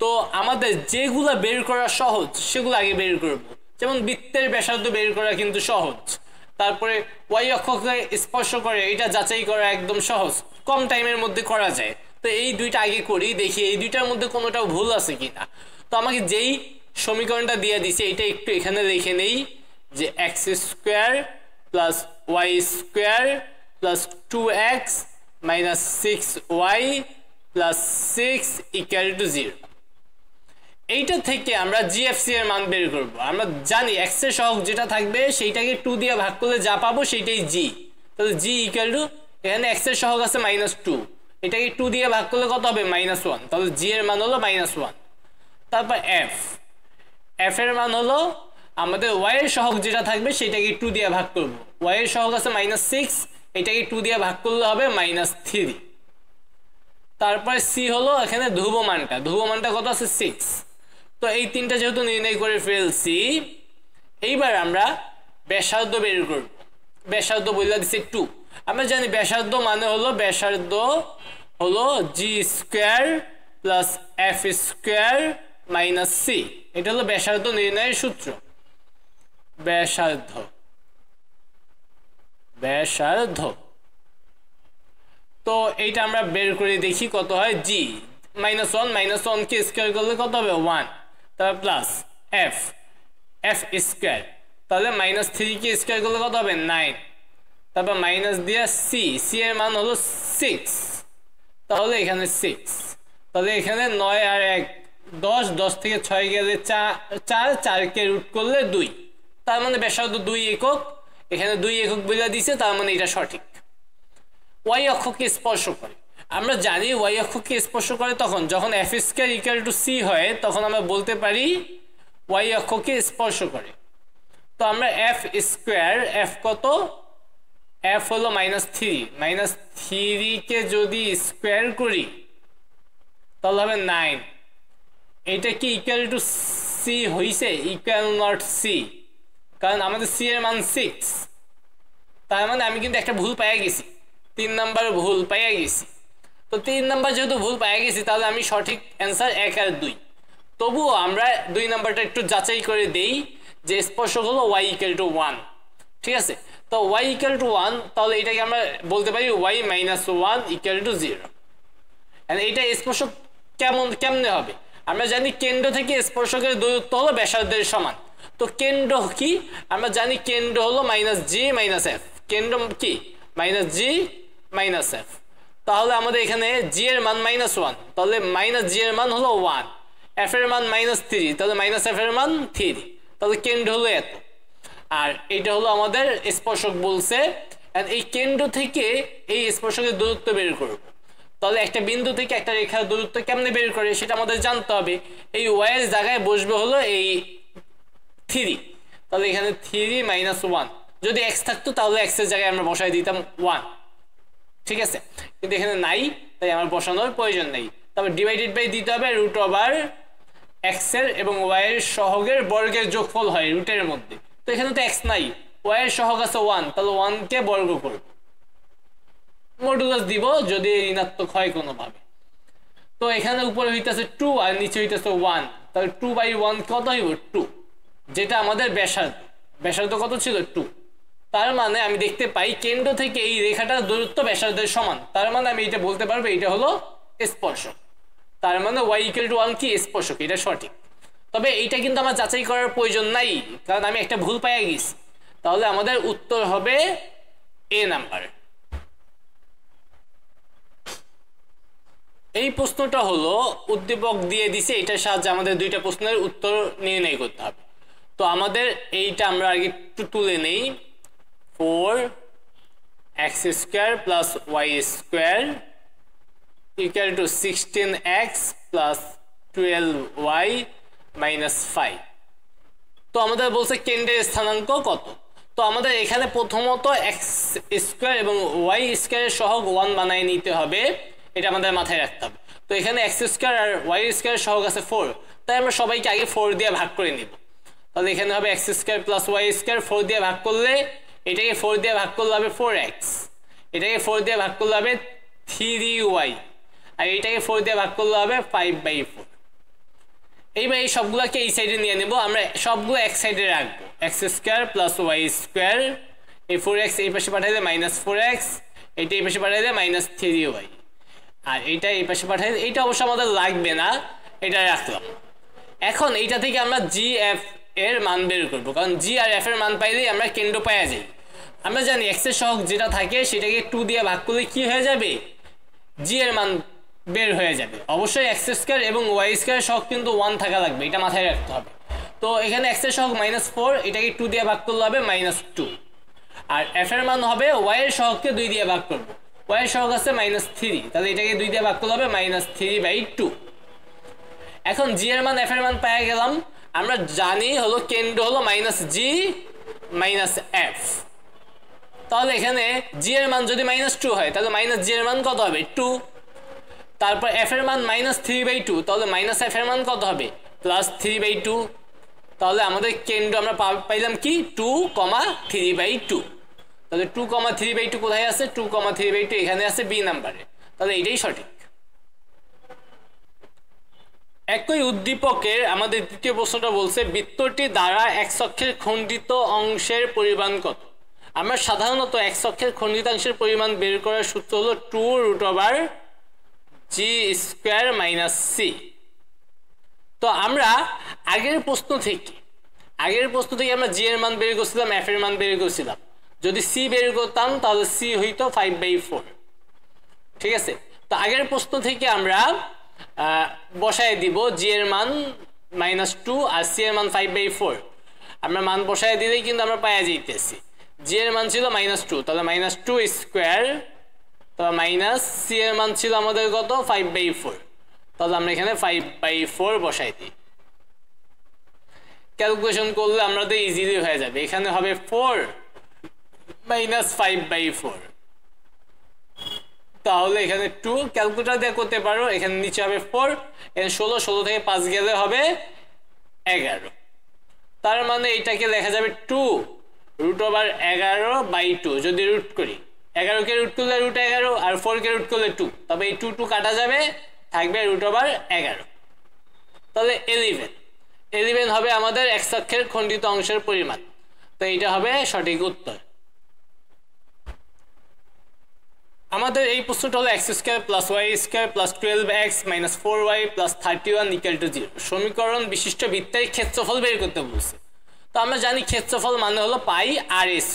তো আমাদের যেগুলো বের করা সহজ সেগুলো আগে বের করব। যেমন বৃত্তের ব্যাসার্ধ বের করা কিন্তু সহজ, তারপরে y অক্ষকে স্পর্শ করে এটা যাচাই করা একদম সহজ, কম টাইমের মধ্যে করা যায়। তো এই দুইটা আগে করি, দেখি এই দুইটার মধ্যে কোনোটাও ভুল আছে কিনা। তো আমাকে যেই সমীকরণটা দিয়ে দিছে এটা একটু এখানে লিখে নেই, যে x square plus y square plus 2x minus 6y plus 6 equal to 0। এইটা থেকে আমরা জিএফসি এর মান বের করব। আমরা জানি x এর সহগ যেটা থাকবে সেইটাকে 2 দিয়ে ভাগ করলে যা পাবো সেটাই g। তাহলে g ইকুয়াল টু, এখানে x এর সহগ আছে -2, এটাকে 2 দিয়ে ভাগ করলে কত হবে? -1। তাহলে g এর মান হলো -1। তারপর f এর মান হলো আমাদের y এর সহগ যেটা থাকবে সেটাকে 2 দিয়ে ভাগ করব। y এর সহগ আছে -6, এটাকে 2 দিয়ে ভাগ করলে হবে -3। তারপর c হলো এখানে ধ্রুবমানটা কত আছে? 6। তো এই তিনটা যেহেতু নির্ণয় করে ফেলছি, এইবার আমরা ব্যাসার্ধ বের করব। ব্যাসার্ধ বলে দিছে 2। আমরা জানি ব্যাসার্ধ মানে হলো, ব্যাসার্ধ হলো g square plus f square minus c। এটা হলো ব্যাসার্ধ নির্ণয়ের সূত্র। ব্যাসার্ধ তো এইটা আমরা বের করে দেখি কত হয়। g -1 কে স্কয়ার করলে কত হবে? 1। তারপর প্লাস f স্কয়ার, তাহলে -3 কে স্কয়ার করলে কত হবে? 9। তারপর মাইনাস দিয়ে c এর মান হলো 6, তাহলে এখানে 6। তাহলে এখানে 9 আর 1 10 থেকে 6 গেলে 4 কে রুট করলে 2, তার মানে ব্যাসার্ধ 2 একক। এখানে 2 একক বলে দিছে, তার মানে এটা সঠিক। y অক্ষকে স্পর্শ করে, আমরা জানি y অক্ষকে স্পর্শ করে তখন যখন f square equal to c হয়, তখন আমরা বলতে পারি y অক্ষকে স্পর্শ করে। তো আমরা f স্কয়ার, f কত? f হলো -3 কে যদি স্কয়ার করি তাহলে হবে 9। এটা কি ইকুয়াল টু c হইছে? ইকুয়াল নট c, কারণ আমাদের c এর মান 6। তার মানে আমি কিন্তু একটা ভুল পেয়ে গেছি, 3 নাম্বার ভুল পেয়ে গেছি। তো 3 নাম্বার যেহেতু ভুল পেয়ে গেছি, তাহলে আমি সঠিক অ্যান্সার 1 আর 2। তবুও আমরা 2 নাম্বারটা একটু যাচাই করে দেই, যে স্পর্শক হলো y ইকুয়াল টু 1। ঠিক আছে, তো y ইকুয়াল টু 1, তাহলে এটাকে আমরা বলতে পারি y -1 ইকুয়াল টু 0। এটা স্পর্শক কেমনে হবে? আমরা জানি কেন্দ্র থেকে স্পর্শকের দূরত্ব হলো ব্যাসার্ধের সমান। তো কেন্দ্র কি? আমরা জানি কেন্দ্র হলো -g - f। কেন্দ্র কি? -g - f। তাহলে আমাদের এখানে g এর মান -1, তাহলে -g এর মান হলো 1, f এর মান -3, তাহলে -f এর মান 3। তাহলে কেন্দ্র হলো এত, আর এটা হলো আমাদের স্পর্শক বলছে। এই কেন্দ্র থেকে এই স্পর্শকের দূরত্ব বের করব। তো তাহলে একটা বিন্দু থেকে একটা রেখার দূরত্ব কেমনে বের করে সেটা আমাদের জানতে হবে। এই ওয়াই এর জায়গায় বসবে হলো এই 3, তাহলে এখানে 3 মাইনাস 1, যদি এক্স থাকতো তাহলে এক্স এর জায়গায় আমরা বসাই দিতাম 1, ঠিক আছে, কিন্তু এখানে নাই তাই আমার বসানোর প্রয়োজন নেই। তবে ডিভাইডেড বাই দিতে হবে রুট ওভার এক্স এর এবং ওয়াই এর সহগের বর্গের যোগফল হয় রুটের মধ্যে। তো এখানে তো এক্স নাই, ওয়াই এর সহগ আছে 1, তাহলে 1 কে বর্গ করব, মডুলাস দিব যদি ঋণাত্মক হয় কোনোভাবে। তো এখানে উপরে হইতেছে 2 আর নিচে হইতেছে 1, তাহলে 2/1 কত হইব 2, যেটা আমাদের ব্যাসার্ধ কত ছিল 2। তার মানে আমি দেখতে পাই কেন্দ্র থেকে এই রেখাটার দূরত্ব ব্যাসার্ধের সমান, তার মানে আমি এটা বলতে পারবো এটা হলো স্পর্শক। তার মানে y = 1 কি স্পর্শক, এটা সঠিক। তবে এইটা কিন্তু আমার যাচাই করার প্রয়োজন নাই, কারণ আমি একটা ভুল পাইয়া গেছি। তাহলে আমাদের উত্তর হবে এ নাম্বার। এই প্রশ্নটা হলো উদ্দীপক দিয়ে দিছে, এটার সাহায্যে আমাদের দুইটা প্রশ্নের উত্তর নির্ণয় করতে হবে। তো আমাদের এইটা আমরা আগে একটু তুলে নেই, 4x² + y² = 16x + 12y - 5। তো আমাদের বলছে কেন্দ্রের স্থানাঙ্ক কত। তো আমাদের এখানে প্রথমত x² এবং y² এর সহগ 1 বানায় নিতে হবে, এটা আমাদের মাথায় রাখতে হবে। তো এখানে x² আর y² এর সহগ আছে 4, তাই আমরা সবাইকে আগে 4 দিয়ে ভাগ করে নিব। তাহলে এখানে হবে x² + y², 4 দিয়ে ভাগ করলে এটাকে 4 দিয়ে ভাগ করলে হবে 4x, এটাকে 4 দিয়ে ভাগ করলে হবে 3y, আর এটাকে 4 দিয়ে ভাগ করলে হবে 5/4। এইবার এই সবগুলোকে এই সাইডে নিয়ে নেব, আমরা সবগুলো এক সাইডে রাখবো, x² + y², এই 4x এই পাশে পাঠাইলে -4x, এটা এই পাশে পাঠাইলে -3y, আর এইটা এই পাশে পাঠাইলে, এইটা অবশ্য আমাদের লাগবে না, এটা রাখলাম। এখন এইটা থেকে আমরা জি এফ এর মান বের করবো, কারণ জি আর এফ এর মান পাইলেই আমরা কেন্দ্র পাওয়া যাই। আমরা জানি এক্স এর সহগ যেটা থাকে সেটাকে 2 দিয়ে ভাগ করলে কি হয়ে যাবে, জি এর মান বের হয়ে যাবে। অবশ্যই x² এবং y² এর সহগ কিন্তু 1 থাকা লাগবে, এটা মাথায় রাখতে হবে। তো এখানে x এর সহগ -4, এটাকে 2 দিয়ে ভাগ করলে হবে -2, আর f এর মান হবে y এর সহগকে 2 দিয়ে ভাগ করব, y এর সহগ আছে -3, তাহলে এটাকে 2 দিয়ে ভাগ করলে হবে -3/2। এখন g এর মান f এর মান পেয়ে গেলাম, আমরা জানি হলো কেন্দ্র হলো -g - f। তাহলে এখানে g এর মান যদি -2 হয় তাহলে -g এর মান কত হবে 2, তারপর f এর মান -3/2, তাহলে -f এর মান কত হবে +3/2। তাহলে আমাদের কেন্দ্র আমরা পাইলাম কি 2, 3/2। তাহলে 2, 3/2 কোথায় আছে, 2, 3/2 এখানে আছে বি নাম্বারে, তাহলে এটাই সঠিক। একই উদ্দীপকের আমাদের দ্বিতীয় প্রশ্নটা বলছে বৃত্তটি দ্বারা x অক্ষের খণ্ডিত অংশের পরিমাণ কত। আমরা সাধারণত x অক্ষের খণ্ডিতাংশের পরিমাণ বের করার সূত্র হলো 2√g² - c। তো আমরা আগের প্রশ্ন থেকে আমরা g এর মান বের করছিলাম, f এর মান বের করছিলাম, যদি c বের করতাম তাহলে c হইতো 5/4, ঠিক আছে। তো আগের প্রশ্ন থেকে আমরা বসায় দিব g এর মান -2 আর c এর মান 5/4, আমরা মান বসায় দিলেই কিন্তু আমরা পাওয়া যাইতেছি। g এর মান ছিল -2, তাহলে -2², তাহলে c এর মান ছিল আমাদের কত 5/4, তাহলে আমরা এখানে 5/4 বসাই দিই। ক্যালকুলেশন করলে আমাদের ইজিলি হয়ে যাবে, এখানে হবে 4 - 5/4, তাহলে এখানে 2 ক্যালকুলেটর দিয়ে করতে পারো, এখানে নিচে হবে 4, এখানে 16 থেকে 5 গেলে হবে 11। তার মানে এটাকে লেখা যাবে 2√11/2, যদি রুট করি 11 কে রুট করলে √11 আর 4 কে রুট করলে 2, তবে এই 2 কাটা যাবে, থাকবে √11। তাহলে 11 হবে আমাদের x অক্ষের খণ্ডিত অংশের পরিমাণ, তো এইটা হবে সঠিক উত্তর। আমাদের এই প্রশ্নটা হলো x² + y² + 12x - 4y + 31 = 0 সমীকরণ বিশিষ্ট বৃত্তের ক্ষেত্রফল বের করতে বলছে। তো আমরা জানি ক্ষেত্রফল মানে হলো πr²,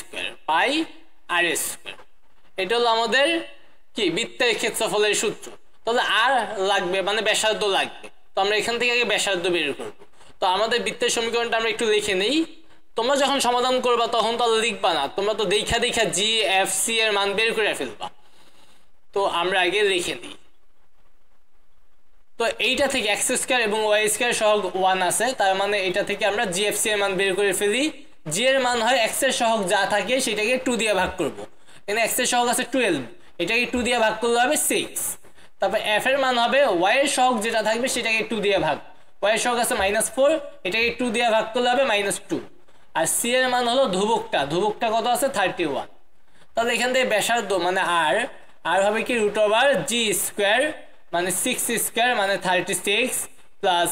এটা হলো আমাদের কি বৃত্তের ক্ষেত্রফলের সূত্র। তাহলে আর লাগবে মানে ব্যাসার্ধ লাগবে, তো আমরা এখান থেকে আগে ব্যাসার্ধ বের করব। তো আমাদের বৃত্তের সমীকরণটা আমরা একটু লিখে নেই, তোমরা যখন সমাধান করবা তখন তো লিখবা না, তোমরা তো দেখা জি এফ সি এর মান বের করে ফেলবা। তো আমরা আগে লিখে নিই, তো এইটা থেকে এক্স স্কয়ার এবং ওয়াই স্কয়ার সহগ 1 আছে, তার মানে এটা থেকে আমরা জিএফসি এর মান বের করে ফেলি। জি এর মান হয় এক্স এর সহগ যা থাকে সেটাকে 2 দিয়ে ভাগ করব। এখানে এক্স এর সহগ আছে 12, এটাকে 2 দিয়ে ভাগ করলে হবে 6। তারপর এফ এর মান হবে ওয়াই এর সহগ যেটা থাকবে সেটাকে 2 দিয়ে ভাগ, ওয়াই এর সহগ আছে -4, এটাকে 2 দিয়ে ভাগ করলে হবে -2। আর সি এর মান হলো ধ্রুবকটা কত আছে 31। তাহলে এখান থেকে ব্যাসার্ধ মানে আর হবে কি √ওভার জি স্কয়ার মানে 6 স্কয়ার মানে 36 প্লাস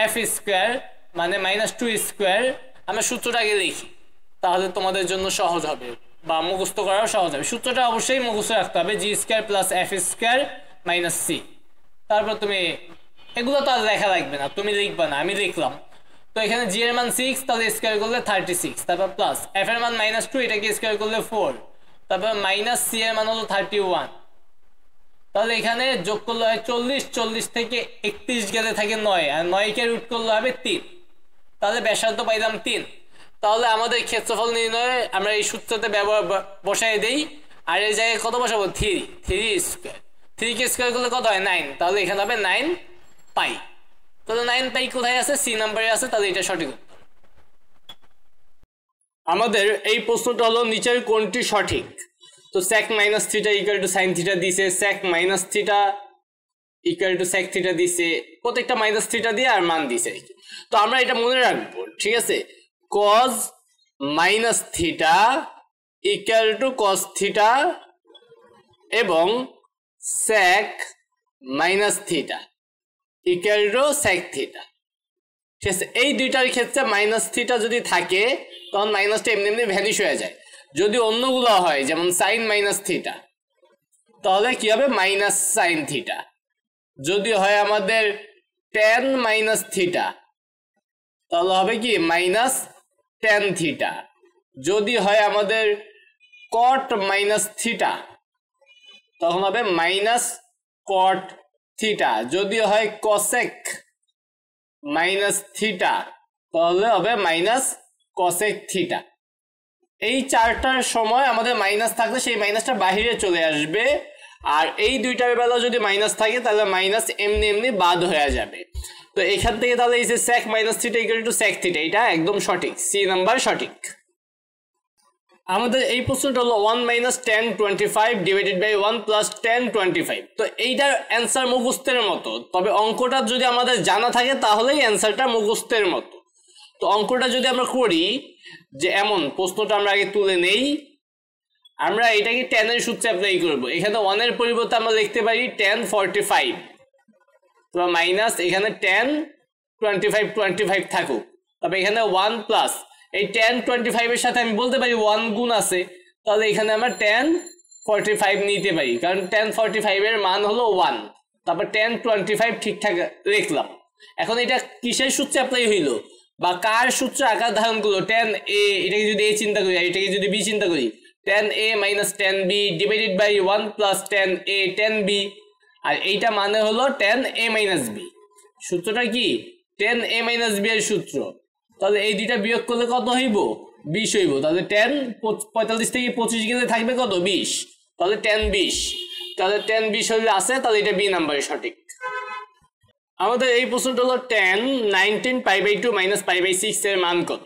এফ স্কয়ার মানে -2 স্কয়ার। আমরা সূত্রটাকে লিখি, তাহলে তোমাদের জন্য সহজ হবে বা মুখস্থ করাও সহজ হবে। সূত্রটা অবশ্যই মুখস্থ রাখতে হবে, g square plus f square minus c. তারপর তুমি এগুলো তো আর লেখা লাগবে না, তুমি লিখবা না, আমি লিখলাম। তো এখানে জি এর মান 6, তাহলে স্কয়ার করলে 36, তারপর প্লাস এফ এর মান -2, এটাকে স্কয়ার করলে 4, তারপর মাইনাস সি এর মান হলো 31। তাহলে এখানে যোগ করলে হয় 40, 40 থেকে 31 গেলে থাকে 9, আর 9 কে রুট করলে হবে 3। তাহলে ব্যাসার্ধ পাইলাম 3। তাহলে আমাদের ক্ষেত্রফল নির্ণয়ে আমরা এই সূত্রতে ব্যবহার বসাই দেই, আর এই জায়গায় কত বসাবো 3 স্কয়ার, 3 কে স্কয়ার করলে কত হয় 9, তাহলে এখানে হবে 9 পাই। তাহলে 9 পাই কোথায় আছে, সি নাম্বারে আছে, তাহলে এটা সঠিক উত্তর। আমাদের এই প্রশ্নটা হলো নিচের কোনটি সঠিক। তো sec minus theta equal to sine theta দিছে, sec minus theta equal to sec theta দিছে, প্রত্যেকটা মাইনাস থিটা দিয়ে আর মান দিছে। তো আমরা এটা মনে রাখবো, ঠিক আছে, cos minus theta equal to cos theta এবং sec minus theta equal to sec theta. ঠিক আছে, এই দুইটার ক্ষেত্রে মাইনাস থিটা যদি থাকে তখন মাইনাসটা এমনি এমনি ভ্যানিশ হয়ে যায়। যদি অন্যগুলো হয় যেমন সাইন মাইনাস থিটা তাহলে কি হবে মাইনাস সাইন থিটা। যদি হয় আমাদের ট্যান মাইনাস থিটা তাহলে হবে কি মাইনাস ট্যান থিটা। যদি হয় আমাদের কট মাইনাস থিটা তখন হবে মাইনাস কট থিটা। যদি হয় কসেক মাইনাস থিটা তাহলে হবে মাইনাস কসেক থিটা। এই চারটার সময় আমাদের মাইনাস থাকলে সেই মাইনাসটা বাহিরে চলে আসবে, আর এই দুইটার বেলা যদি মাইনাস থাকে তাহলে মাইনাস এমনি এমনি বাদ হয়ে যাবে। তো এখান থেকে তাহলে এই যে sec minus theta equal to sec theta, এটা একদম সঠিক, সি নাম্বার সঠিক। আমাদের এই প্রশ্নটা হলো 1 minus tan 25 divided by 1 plus tan 25। তো এইটার অ্যান্সার মুখস্থের মতো, তবে অঙ্কটা যদি আমাদের জানা থাকে তাহলেই অ্যান্সারটা মুখস্থের মতো। তো অঙ্কটা যদি আমরা করি যে এমন, প্রশ্নটা আমরা আগে তুলে নেই, আমরা এটাকে tan এর সূত্রে অ্যাপ্লাই করব। এখানে 1 এর পরিবর্তে আমরা লিখতে পারি tan 45, তো মাইনাস এখানে tan 25 থাকুক, তবে এখানে 1 প্লাস এই tan 25 এর সাথে আমি বলতে পারি 1 গুণ আছে, তাহলে এখানে আমরা tan 45 নিতে পারি, কারণ tan 45 এর মান হলো 1, তারপর tan 25 ঠিকঠাক লিখলাম। এখন এটা কিসের সূত্রে অ্যাপ্লাই হইলো বা কার সূত্র আকার ধারণ করলো, tan a, এটাকে যদি a চিন্তা করি আর এটাকে যদি b চিন্তা করি, tan a minus tan b divided by 1 plus tan a tan b, আর এইটা মানে হলো tan a মাইনাস b। সূত্রটা কি tan a মাইনাস b এর সূত্র। তাহলে এই দুইটা বিয়োগ করলে কত হইব 20 হইব। তাহলে tan 45 থেকে 25 গেলে থাকবে কত 20, তাহলে tan 20, তাহলে tan 20 হইলে আছে, তাহলে এটা বি নাম্বারে সঠিক। আমাদের এই প্রশ্নটা হলো tan 19 π/2 মাইনাস π/6 এর মান কত।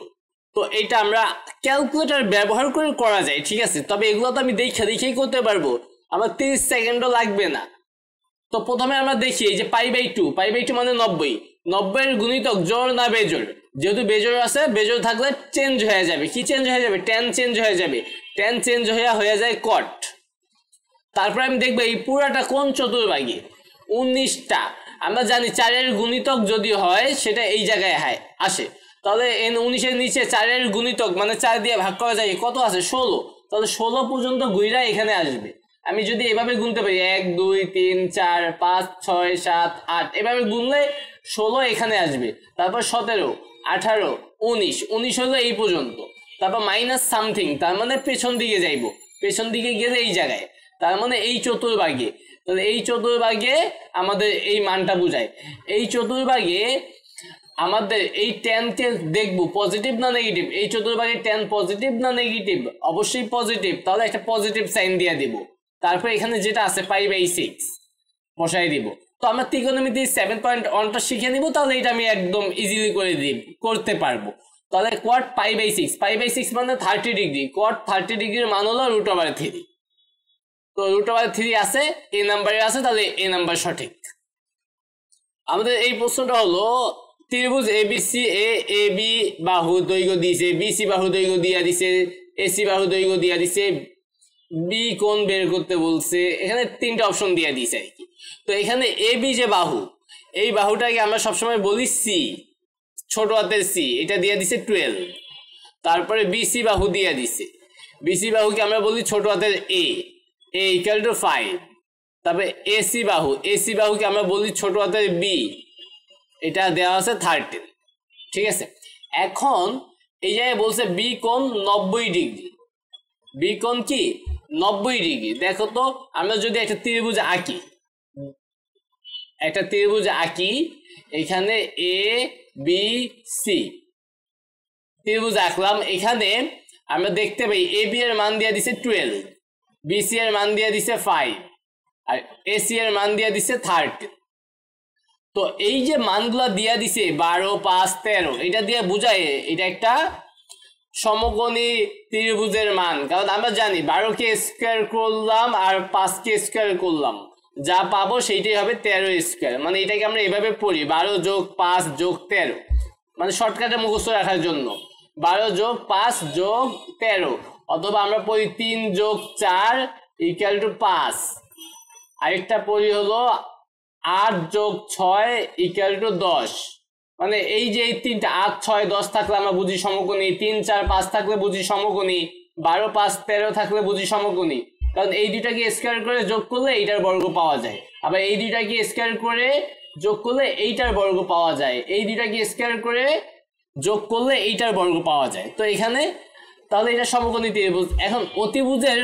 তো এটা আমরা ক্যালকুলেটর ব্যবহার করে করা যায়, ঠিক আছে, তবে এগুলো তো আমি দেখেই করতে পারবো, আমার 30 সেকেন্ডও লাগবে না। তো প্রথমে আমরা দেখি এই যে π/2 মানে 90 এর গুণিতক জোড় না বেজোড়। যেহেতু বেজোড় আছে, বেজোড় থাকলে চেঞ্জ হয়ে যাবে, কি চেঞ্জ হয়ে যাবে, tan চেঞ্জ হয়ে যাবে, tan চেঞ্জ হয়ে যায় কট। তারপর আমি দেখবো এই পুরাটা কোন চতুর্ভাগে 19টা। আমরা জানি 4 এর গুণিতক যদি হয় সেটা এই জায়গায় আসে, তাহলে 19 এর নিচে 4 এর গুণিতক মানে 4 দিয়ে ভাগ করা যায় কত আছে 16, তাহলে 16 পর্যন্ত গুইরা এখানে আসবে। আমি যদি এভাবে গুনতে পারি 1 2 3 4 5 6 7 8 এভাবে গুনলে 16 এখানে আসবে, তারপর 17 18 19 হলো এই পর্যন্ত, তারপর মাইনাস সামথিং, তার মানে পেছন দিকে যাইবো, পেছন দিকে গেলে এই জায়গায়, তার মানে এই চতুর্ভাগে। তাহলে এই চতুর্ভাগে আমাদের এই মানটা বোঝায়। এই চতুর্ভাগে আমাদের এই tan কে দেখবো পজিটিভ না নেগেটিভ, এই চতুর্ভাগে tan পজিটিভ না নেগেটিভ, অবশ্যই পজিটিভ, তাহলে একটা পজিটিভ সাইন দিয়ে দিব। তারপর এখানে যেটা আছে π/6 বসাই দিব, তো আমরা ত্রিকোণমিতি 7.1টা শিখে নিব, তাহলে এটা আমি একদম ইজিলি করতে পারবো। তাহলে কোয়াট π/6 মানে 30 ডিগ্রি, কোয়াট 30 ডিগ্রির মান হলো √3। তো √3 আছে, এ নাম্বারে আছে, তাহলে এ নাম্বার সঠিক। আমাদের এই প্রশ্নটা হলো ত্রিভুজ ABC এ বি বাহু দৈর্ঘ্য দিয়েছে, বিসি বাহু দৈর্ঘ্য দিয়ে দিছে, এসি বাহু দৈর্ঘ্য দিয়ে দিছে, বি কোণ বের করতে বলছে। এখানে 3টা অপশন দিয়ে দিছে আর কি। তো এখানে এবি যে বাহু, এই বাহুটাকে আমরা সবসময় বলি সি, ছোট হাতের সি, এটা দিয়ে দিছে 12। তারপরে বিসি বাহু দিয়ে দিছে, বিসি বাহুকে আমরা বলি ছোট হাতের এ = 5। তারপরে এসি বাহুকে আমরা বলি ছোট হাতের বি, এটা দেওয়া আছে 13। ঠিক আছে, এখন এই জায়গায় বলছে বি কোণ 90 ডিগ্রি, বি কোণ কি 90 ডিগ্রি। দেখো তো আমরা যদি একটা ত্রিভুজ আঁকি, এখানে এ বি সি ত্রিভুজ আঁকলাম। এখানে আমরা দেখতে পাই এ বি এর মান দিয়ে দিছে 12, বিসি এর মান দিয়ে দিছে 5, আর এসি এর মান দিয়ে দিছে 13। তো এই যে মানগুলা দিয়া দিছে 12, 5, 13, এটা দিয়ে বোঝায় এটা একটা সমকোণী ত্রিভুজের মান। কারণ আমরা জানি 12কে স্কোয়ার করলাম আর 5কে স্কোয়ার করলাম, যা পাবো সেইটাই হবে 13 স্কোয়ার। মানে এটাকে আমরা এভাবে পড়ি 12 + 5 + 13, মানে শর্টকাটে মুখস্থ রাখার জন্য 12 + 5 + 13, অথবা আমরা পড়ি 3 + 4 = 5। আরেকটা পড়ি হলো 8 + 6 = 10। মানে এই যে এই 3টা 8, 6, 10 থাকলে আমরা বুঝি সমকোণী, 3, 4, 5 থাকলে বুঝি সমকোণী, 12, 5, 13 থাকলে বুঝি সমকোণী। কারণ এই দুইটাকে স্কয়ার করে যোগ করলে এইটার বর্গ পাওয়া যায়, আবার এই দুইটাকে স্কয়ার করে যোগ করলে এইটার বর্গ পাওয়া যায়, এই দুইটাকে স্কয়ার করে যোগ করলে এইটার বর্গ পাওয়া যায়। তো এখানে তাহলে এটা সমকোণী ত্রিভুজ। এখন অতিভুজের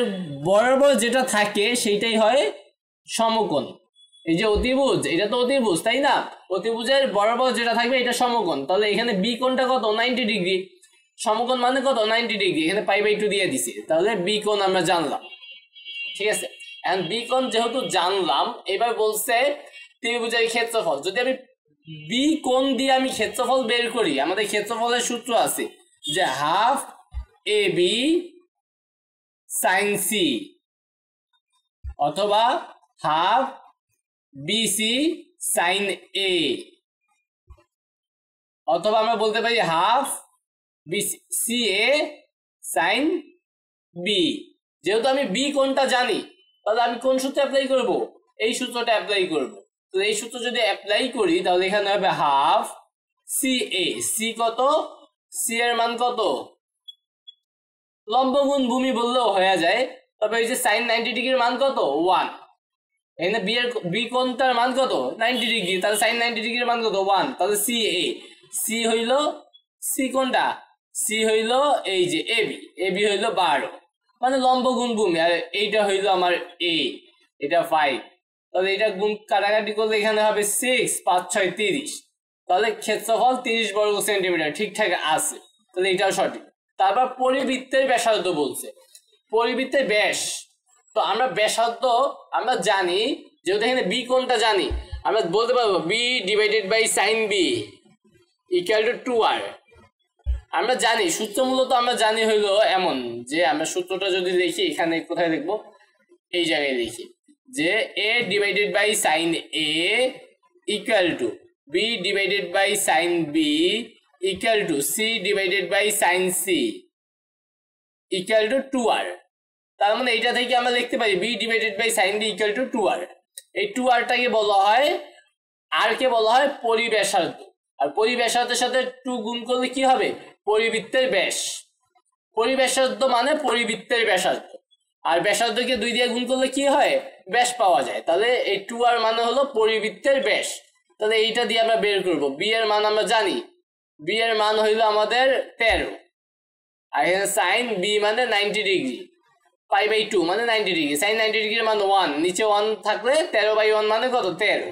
বরাবর যেটা থাকে সেইটাই হয় সমকোণ। এই যে অতিভুজ, এটা তো অতিভুজ তাই না, অতিভুজের বরাবর যেটা থাকবে এটা সমকোণ। তাহলে এখানে বি কোণটা কত 90 ডিগ্রি, সমকোণ মানে কত 90 ডিগ্রি, এখানে π/2 দিয়ে দিছি, তাহলে বি কোণ আমরা জানলাম। ঠিক আছে, এখন বি কোণ যেহেতু জানলাম, এবার বলছে ত্রিভুজের ক্ষেত্রফল। যদি আমি বি কোণ দিয়ে আমি ক্ষেত্রফল বের করি, আমাদের ক্ষেত্রফলের সূত্র আছে যে half A B sign C অথবা হাফ বিসি সাইন এ, অথবা আমরা বলতে পারি হাফ সি এ সাইন বি। যেহেতু আমি বি কোণটা জানি, তাহলে আমি কোন সূত্র অ্যাপ্লাই করব, এই সূত্রটা অ্যাপ্লাই করব। তো এই সূত্র যদি অ্যাপ্লাই করি তাহলে এখানে হবে হাফ সি এ, সি কত, সি এর মান কত, লম্ব গুণ ভূমি বললেও হয়ে যায়। তবে এই যে সাইন 90 ডিগ্রির মান কত 1, এখানে বি কোণটার মান কত 90 ডিগ্রি, তাহলে সাইন 90 ডিগ্রির মান কত 1, তাহলে সি এ, সি হইল সি কোণটা, সি হইল এই যে এবি হইল 12, মানে লম্ব গুণ ভূমি, আর এইটা হইল আমার এ, এটা 5, তাহলে এটা গুণ কাটাকাটি করলে এখানে হবে 6, 5, 6, 30, তাহলে ক্ষেত্রফল 30 বর্গ সেন্টিমিটার ঠিকঠাক আছে, তাহলে এটাও সঠিক। তারপর পরিবৃত্তের ব্যাসার্ধ বলছে, পরিবৃত্তের ব্যাস। তো আমরা ব্যাসার্ধ আমরা জানি, যেহেতু এখানে বি কোণটা জানি, আমরা বলতে পারবো b/sin b = 2r। আমরা জানি সূত্র, মূলত আমরা জানি হইলো এমন যে, আমরা সূত্রটা যদি লিখি, এখানে কোথায় লিখবো, এই জায়গায় লিখি যে a/sin a = b/sin b = c/sin c = 2r। তার মানে এইটা থেকে আমরা লিখতে পারি b/sin b = 2r। এই 2rটাকে বলা হয়, আর কে বলা হয় পরিব্যাসার্ধ, আর পরিব্যাসার্ধের সাথে 2 গুণ করলে কি হবে পরিবৃত্তের ব্যাস। পরিব্যাসার্ধ মানে পরিবৃত্তের ব্যাসার্ধ, আর ব্যাসার্ধকে 2 দিয়ে গুণ করলে কি হয় ব্যাস পাওয়া যায়। তাহলে এই 2r মানে হলো পরিবৃত্তের ব্যাস। তাহলে এইটা দিয়ে আমরা বের করব, বি এর মান আমরা জানি, বি এর মান হইলো আমাদের 13, আর এখানে সাইন বি মানে 90 ডিগ্রি, π/2 মানে 90 ডিগ্রি, সাইন 90 ডিগ্রির মান 1, নিচে 1 থাকলে 13/1 মানে কত 13,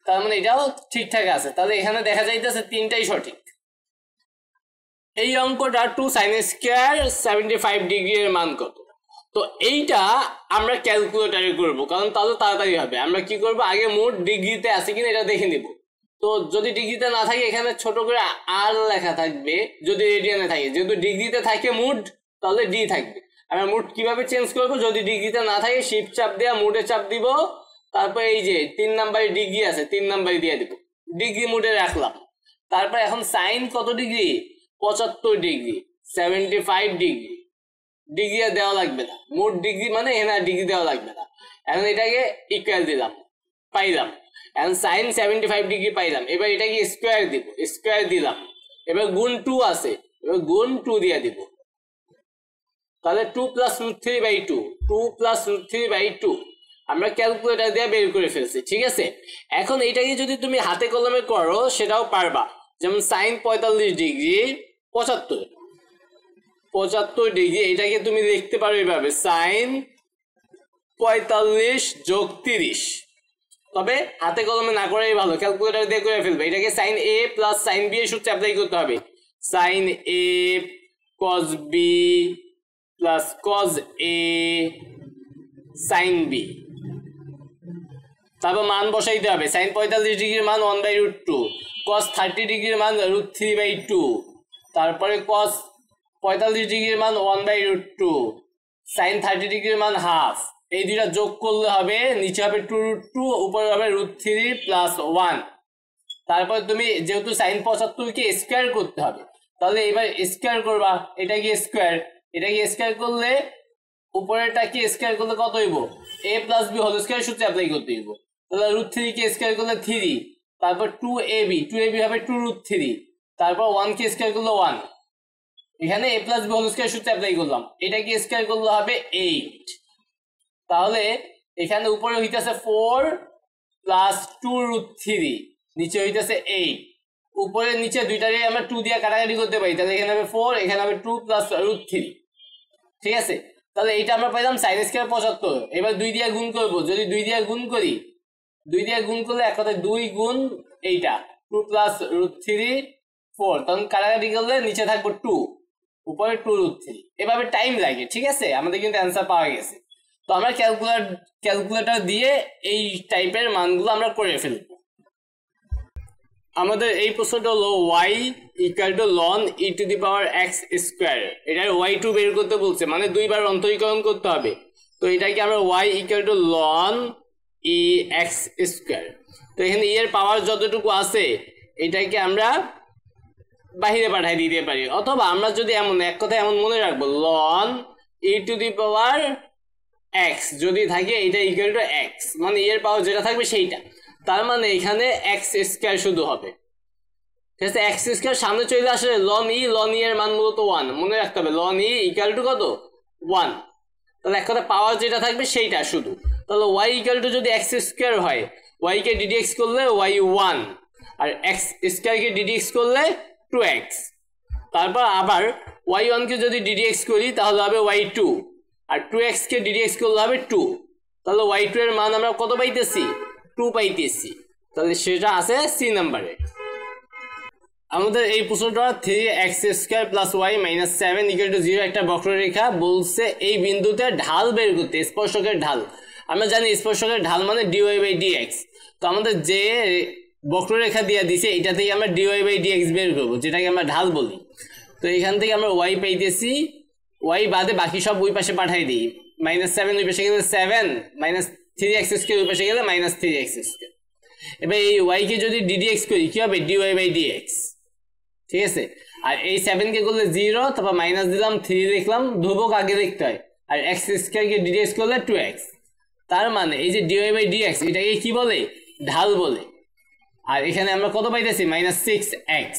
তার মানে এটাও ঠিকঠাক আছে। তাহলে এখানে দেখা যাইতেছে 3টাই সঠিক। এই অঙ্কটা 2 sin² 75 ডিগ্রি এর মান কত। তো এইটা আমরা ক্যালকুলেটরে করব, কারণ তাহলে তাড়াতাড়ি হবে। আমরা কি করব, আগে মোট ডিগ্রিতে আছে কিনা এটা দেখে নিব। তো যদি ডিগ্রিতে না থাকে এখানে ছোট করে আর লেখা থাকবে, যদি রেডিয়ানে থাকে। যেহেতু ডিগ্রিতে থাকে মোট, তাহলে ডি থাকবে। আমরা মোট কিভাবে চেঞ্জ করব, যদি ডিগ্রিতে না থাকে শিফট চাপ দেওয়া মোডে চাপ দিব, তারপর এই যে 3 নাম্বারে ডিগ্রি আছে 3 নাম্বারে দিয়ে দিব, ডিগ্রি মোডে রাখলাম। তারপর এখন সাইন কত ডিগ্রি, 75 ডিগ্রি, 75 ডিগ্রি। ডিগ্রি আর দেওয়া লাগবে না, মোট ডিগ্রি মানে এখানে ডিগ্রি দেওয়া লাগবে না। এখন এটাকে ইকুয়াল দিলাম, পাইলাম। এখন সাইন 75 ডিগ্রি পাইলাম। এবার এটাকে স্কোয়ার দিব, স্কোয়ার দিলাম। এবার গুণ 2 আছে, এবার গুণ 2 দিয়ে দিব। তাহলে 2 + √3/2, 2 + √3/2 আমরা ক্যালকুলেটর দিয়ে বের করে ফেলছি। ঠিক আছে, এখন এটাকে যদি তুমি হাতে কলমে করো সেটাও পারবা। যেমন সাইন 45 ডিগ্রি 75 ডিগ্রি, এটাকে তুমি লিখতে পারো এইভাবে, সাইন 45 + 30। তবে হাতে কলমে না করাই ভালো, ক্যালকুলেটর দিয়ে করে ফেলবে। এটাকে sine A plus sine B এর সূত্রে অ্যাপ্লাই করতে হবে। Sine A cos b plus cos a sine B. তারপর মান বসাইতে হবে। সাইন 45 ডিগ্রির মান 1/√2, cos 30 ডিগ্রির মান √3/2, তারপরে cos 45 ডিগ্রির মান 1/√2, সাইন 30 ডিগ্রির মান হাফ। এই দুইটা যোগ করলে হবে, নিচে হবে 2√2, উপরে হবে √3 + 1। তারপর তুমি যেহেতু সাইন 75 কে স্কোয়ার করতে হবে, তাহলে এবার স্কোয়ার করবা। এটাকে স্কোয়ার, এটাকে স্কোয়ার করলে উপরেরটা কি স্কোয়ার করলে কত হইব, a + b হোল স্কোয়ার সূত্রে অ্যাপ্লাই করতে হইব। তাহলে √3 কে স্কোয়ার করলে 3, তারপর 2ab হবে 2√3, তারপর 1 কে স্কোয়ার করলে 1। এখানে a + b হোল স্কোয়ার সূত্রে অ্যাপ্লাই করলাম। এটাকে স্কোয়ার করলে হবে 8। তাহলে এখানে উপরে হইতেছে 4 + 2√3, নিচে হইতেছে 8। উপরে নিচে দুইটারে আমরা 2 দিয়ে কাটাকাটি করতে পারি, তাহলে এখানে হবে 4, এখানে হবে 2 + √3। ঠিক আছে, তাহলে এইটা আমরা পাইলাম সাইন স্কয়ার 75। এবার 2 দিয়ে গুণ করব, যদি 2 দিয়ে গুণ করি, 2 দিয়ে গুণ করলে এক কথায় 2 গুণ এইটা 2 + √3 4, তখন কাটাকাটি করলে নিচে থাকবে 2, উপরে 2√3। এভাবে টাইম লাগে। ঠিক আছে, আমাদের কিন্তু অ্যান্সার পাওয়া গেছে। তো আমরা ক্যালকুলেটর দিয়ে এই টাইপের মানগুলো আমরা করে ফেলব। আমাদের এই প্রশ্নটা হলো y = ln e⁻x²। এটার y2 বের করতে বলছে, মানে দুইবার অন্তরীকরণ করতে হবে। তো এটাকে আমরা y = ln ex²। তো এখানে এর পাওয়ার যতটুকু আছে এটাকে আমরা বাহিরে পাঠাই দিতে পারি, অথবা আমরা যদি এমন এক কথা এমন মনে রাখবো, ln e⁻x যদি থাকে এটা = x, মানে এর পাওয়ার যেটা থাকবে সেইটা। তার মানে এখানে x² শুধু হবে। ঠিক আছে, x² সামনে চলে আসলে ln e এর মান মূলত 1, মনে রাখতে হবে। ln e = কত, 1। তাহলে এক কথা পাওয়ার যেটা থাকবে সেইটা শুধু। তাহলে y = যদি x² হয়, y কে ddx করলে y1, আর x² কে ddx করলে 2x। তারপর আবার y1 কে যদি ddx করি তাহলে হবে y2, আর 2x কে ddx করলে হবে 2। তাহলে y2 এর মান আমরা কত পাইতেছি, 2 পাইতেছি। তাহলে সেটা আছে c নাম্বারে। আমাদের এই প্রশ্নটা 3x² + y - 7 = 0 একটা বক্ররেখা বলছে। এই বিন্দুতে ঢাল বের করতে, স্পর্শকের ঢাল। আমরা জানি স্পর্শকের ঢাল মানে dy/dx। তো আমাদের যে বক্ররেখা দিয়ে দিছে এটা থেকে আমরা dy/dx বের করবো, যেটাকে আমরা ঢাল বলি। তো এখান থেকে আমরা y পাইতেছি, y বাদে বাকি সব ওই পাশে পাঠাই দিই। -7 ওই পাশে গেলে 7, -3x² ওই পাশে গেলে -3x²। এবার এই y কে যদি ddx করি কি হবে, dy/dx। ঠিক আছে, আর এই 7 কে করলে 0, তারপর মাইনাস দিলাম, 3 লিখলাম, ধ্রুবক আগে লিখতে হয়। আর x² কে ddx করলে 2x। তার মানে এই যে dy/dx এটাকে কি বলে, ঢাল বলে। আর এখানে আমরা কত পাইতেছি, -6x।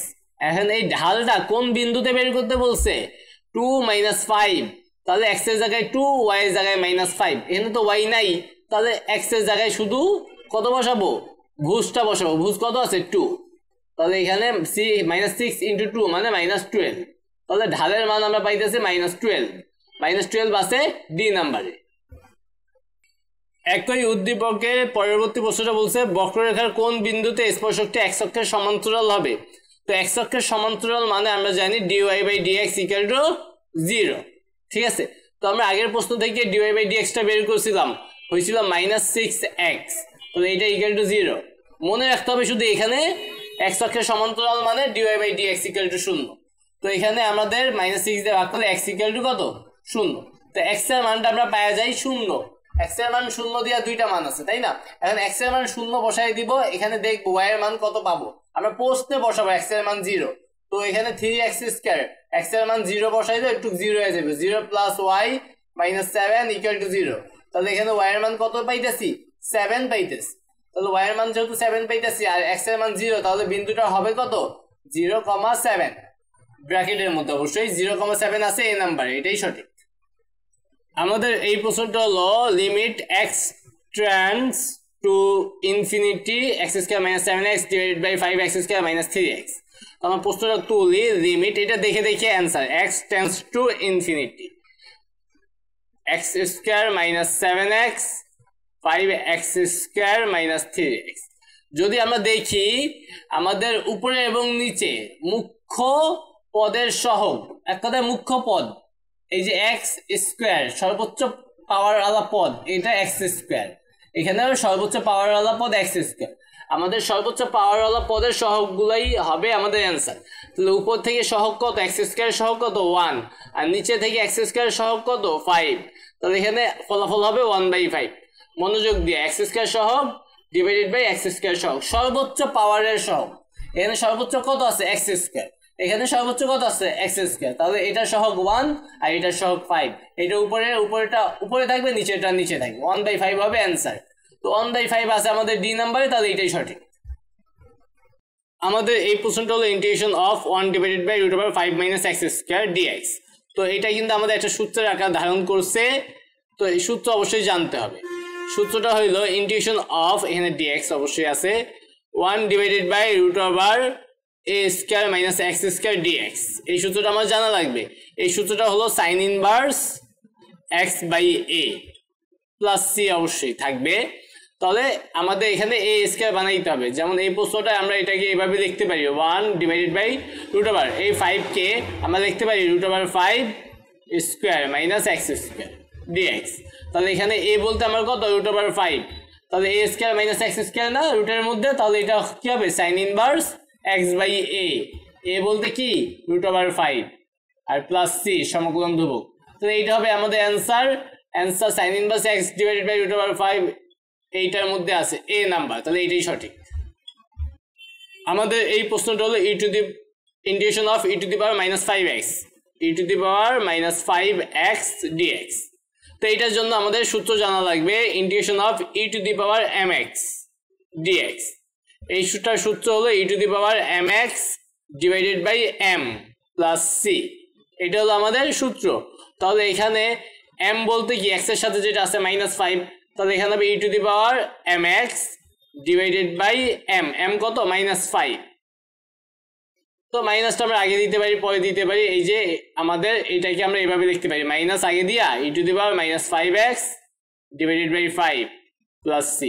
এখন এই ঢালটা কোন বিন্দুতে বের করতে বলছে, 2 - 5। তাহলে x এর জায়গায় 2, y এর জায়গায় -5। এখানে তো y নাই, তাহলে x এর জায়গায় শুধু কত বসাবো, ভুজটা বসাবো। ভুজ কত আছে, 2। তাহলে এখানে -6 × 2 মানে -12। তাহলে ঢালের মান আমরা পাইতেছি -12। -12 আছে ডি নাম্বারে। একই উদ্দীপকের পরবর্তী প্রশ্নটা বলছে, বক্ররেখার কোন বিন্দুতে স্পর্শকটি x অক্ষের সমান্তরাল হবে। তো x অক্ষের সমান্তরাল মানে আমরা জানি dy/dx = 0। ঠিক আছে, তো তো আমরা আগের প্রশ্ন থেকে dy/dx টা বের করছিলাম, হয়েছিল -6x, তাহলে এটা ইকুয়াল টু 0। মনে রাখতে হবে শুধু এখানে x অক্ষের সমান্তরাল মানে dy/dx ইকুয়াল টু 0। তো এখানে আমাদের -6 দিয়ে ভাগ করলে x ইকুয়াল টু কত? 0। তো x এর মানটা আমরা পাওয়া যাই 0। x এর মান 0 দিয়া দুইটা মান আছে, তাই না? এখন x এর মান 0 বসাই দিব, এখানে দেখবো y এর মান কত পাবো। আমরা প্রশ্নে বসাবো x এর মান 0, তো এখানে 3x², x এর মান 0 বসাই দাও, একটু 0 হয়ে যাবে। 0 + y - 7 = 0। তাহলে এখানে y এর মান কত পাইতেছি? 7 পাইতেছি। তাহলে y এর মান যেহেতু 7 পাইতেছি আর x এর মান 0, তাহলে বিন্দুটা হবে কত? 0,7। ব্র্যাকেটের মধ্যে অবশ্যই 0,7 আছে এই নাম্বার, এটাই সঠিক। আমাদের এই প্রশ্নটা হলো limit x tends to infinity x² - 7x / 5x² - 3x। আমরা প্রশ্নটা তুলি, লিমিট, এটা দেখে দেখে answer. x tends to infinity, x² - 7x 5x² - 3x। যদি আমরা দেখি আমাদের উপরে এবং নিচে মুখ্য পদের সহগ, এক কথায় মুখ্য পদ, এই যে x² সর্বোচ্চ পাওয়ারওয়ালা পদ, এটা x², এখানে সর্বোচ্চ পাওয়ারওয়ালা পদ x²। আমাদের সর্বোচ্চ পাওয়ারওয়ালা পদের সহগগুলাই হবে আমাদের অ্যান্সার। তাহলে উপর থেকে সহগ কত? x² সহগ কত? 1, আর নিচে থেকে x² সহগ কত? 5। তাহলে এখানে ফলাফল হবে 1/5। মনোযোগ দিয়ে, x² সহগ / x² সহগ, সর্বোচ্চ পাওয়ারের সহগ। এখানে সর্বোচ্চ কত আছে? x², এখানে সর্বোচ্চ কত আছে? x²। তাহলে এটা সহগ 1 আর এটা সহগ 5। এটা উপরেটা উপরে থাকবে, নিচেটা নিচে থাকবে, 1/5 হবে অ্যান্সার। তো 1/5 আছে আমাদের ডি নাম্বারে, তাহলে এটাই সঠিক। আমাদের এই প্রশ্নটা হলো ইন্টিগ্রেশন অফ 1/5 - x² dx। তো এটা কিন্তু আমাদের একটা সূত্রের আকার ধারণ করছে, তো এই সূত্র অবশ্যই জানতে হবে। সূত্রটা হইল ইন্টিগ্রেশন অফ, এখানে dx অবশ্যই আছে, 1/√a² - x² dx। এই সূত্রটা আমার জানা লাগবে। এই সূত্রটা হলো sin inverse x/a plus c অবশ্যই থাকবে। তাহলে আমাদের এখানে a² বানাইতে হবে। যেমন এই প্রশ্নটা আমরা এটাকে এইভাবে লিখতে পারি, 1/√a, এই 5কে আমরা লিখতে পারি √5² - x² dx। তাহলে এখানে a বলতে আমার কত? √5। তাহলে a² - x² না রুটের মধ্যে, তাহলে এটা কি হবে? sin inverse x/a। a বলতে কি? √5 আর প্লাস c সমকলন ধ্রুবক। তাহলে এইটা হবে আমাদের অ্যান্সার। sin ইনভার্স x / √5 এইটার মধ্যে আছে a নাম্বার, তাহলে এইটাই সঠিক। আমাদের এই প্রশ্নটা হলো integration of e⁻⁻5x e⁻⁻5x dx। তো এইটার জন্য আমাদের সূত্র জানা লাগবে, ইন্টিগ্রেশন অফ e⁻mx dx। এই সূত্র হলো e⁻mx / m প্লাস c, এটা হলো আমাদের সূত্র। তাহলে এখানে m বলতে কি? x এর সাথে যেটা আছে -5, তাহলে এখানে হবে e⁻mx / m কত? -5। তো মাইনাসটা আমরা আগে দিতে পারি, পরে দিতে পারি। এই যে আমাদের এটাকে আমরা এইভাবে লিখতে পারি, মাইনাস আগে দিয়া e⁻−5x / 5 প্লাস c,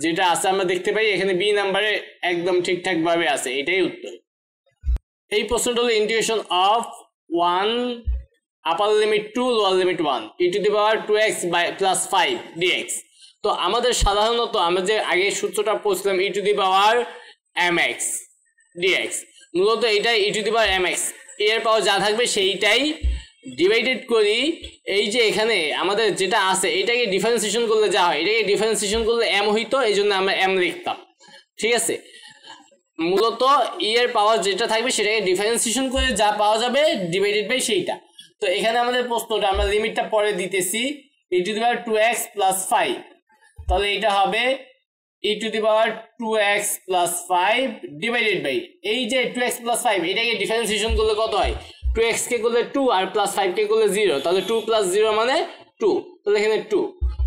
যেটা আছে আমরা দেখতে পাই এখানে বি নাম্বারে একদম ঠিকঠাক ভাবে আছে, এটাই উত্তর। এই প্রশ্নটা হলো integration of 1 upper limit 2 lower limit 1 e⁻2x + 5 dx। তো আমাদের সাধারণত আমরা যে আগে সূত্রটা পড়ছিলাম e⁻mx dx, মূলত এইটাই e⁻mx, এর পাওয়ার যা থাকবে সেইটাই ডিভাইডেড করি। এই যে এখানে আমাদের যেটা আছে এটাকে ডিফারেন্সিয়েশন করলে যা হয়, এটাকে ডিফারেন্সিয়েশন করলে m হইতো, এই জন্য আমরা m লিখতাম। ঠিক আছে, মূলত এর পাওয়ার যেটা থাকবে সেটাকে ডিফারেন্সিয়েশন করে যা পাওয়া যাবে ডিভাইডেড বাই সেইটা। তো এখানে আমাদের প্রশ্নটা আমরা লিমিটটা পরে দিতেছি e⁻2x + 5, তাহলে এটা হবে e⁻2x + 5 ডিভাইডেড বাই এই যে 2x + 5, এটাকে ডিফারেন্সিয়েশন করলে কত হয়? 2x কে করলে 2 আর +5 কে করলে 0, তাহলে 2 + 0 মানে 2। তাহলে এখানে 2,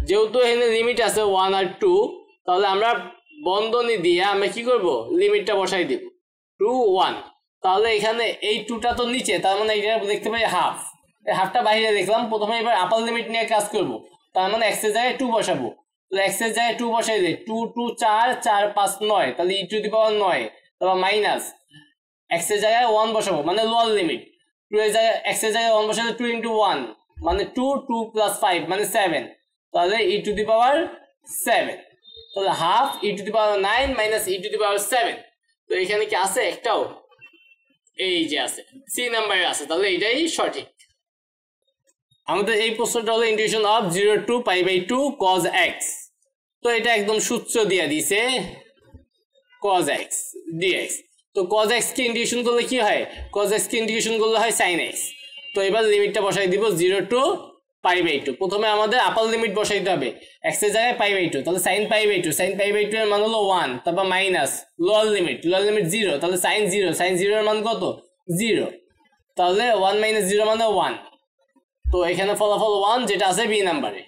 যেহেতু এখানে লিমিট আছে 1 আর 2, তাহলে আমরা বন্ধনী দিয়ে আমরা কি করব? লিমিটটা বসাই দিব 2 1। তাহলে এখানে এই 2টা তো নিচে, তার মানে এটা দেখতে পাই হাফ, এই হাফটা বাইরে দেখলাম। প্রথমে এবার আপার লিমিট নিয়ে কাজ করব, তার মানে x এর জায়গায় 2 বসাবো। তাহলে x এর জায়গায় 2 বসাই দিই, 2 2 4 4 5 9, তাহলে e⁻9, তারপর মাইনাস x এর জায়গায় 1 বসাবো, মানে লোয়ার লিমিট। 2 এর জায়গায় x এর জায়গায় 1 বসালে 2 × 1, মানে 2 2 প্লাস 5 মানে 7, তাহলে e টু দি পাওয়ার 7, তাহলে half e to the power 9 minus e to the power 7। তো এখানে কি আছে একটাও? এই যে আছে, সি নাম্বারে আছে, তাহলে এটাই সঠিক। আমাদের এই প্রশ্নটা হলো integration of 0 to π/2 cos x। তো এটা একদম সূত্র দিয়ে দিছে cos x dx। তো cos x কে ইন্টিগ্রেশন করলে কি হয়? cos x কে ইন্টিগ্রেশন করলে হয় sin x। তো এবার লিমিটটা বসাই দিব 0 টু π/2। প্রথমে আমাদের আপার লিমিট বসাইতে হবে x এর জায়গায় π/2, তাহলে sin π/2, sin π/2 এর মান হলো 1, তারপর মাইনাস লোয়ার লিমিট 0, তাহলে sin 0 এর মান কত? 0, তাহলে 1 - 0 মানে 1। তো এখানে ফলাফল 1 যেটা আছে বি নাম্বারে।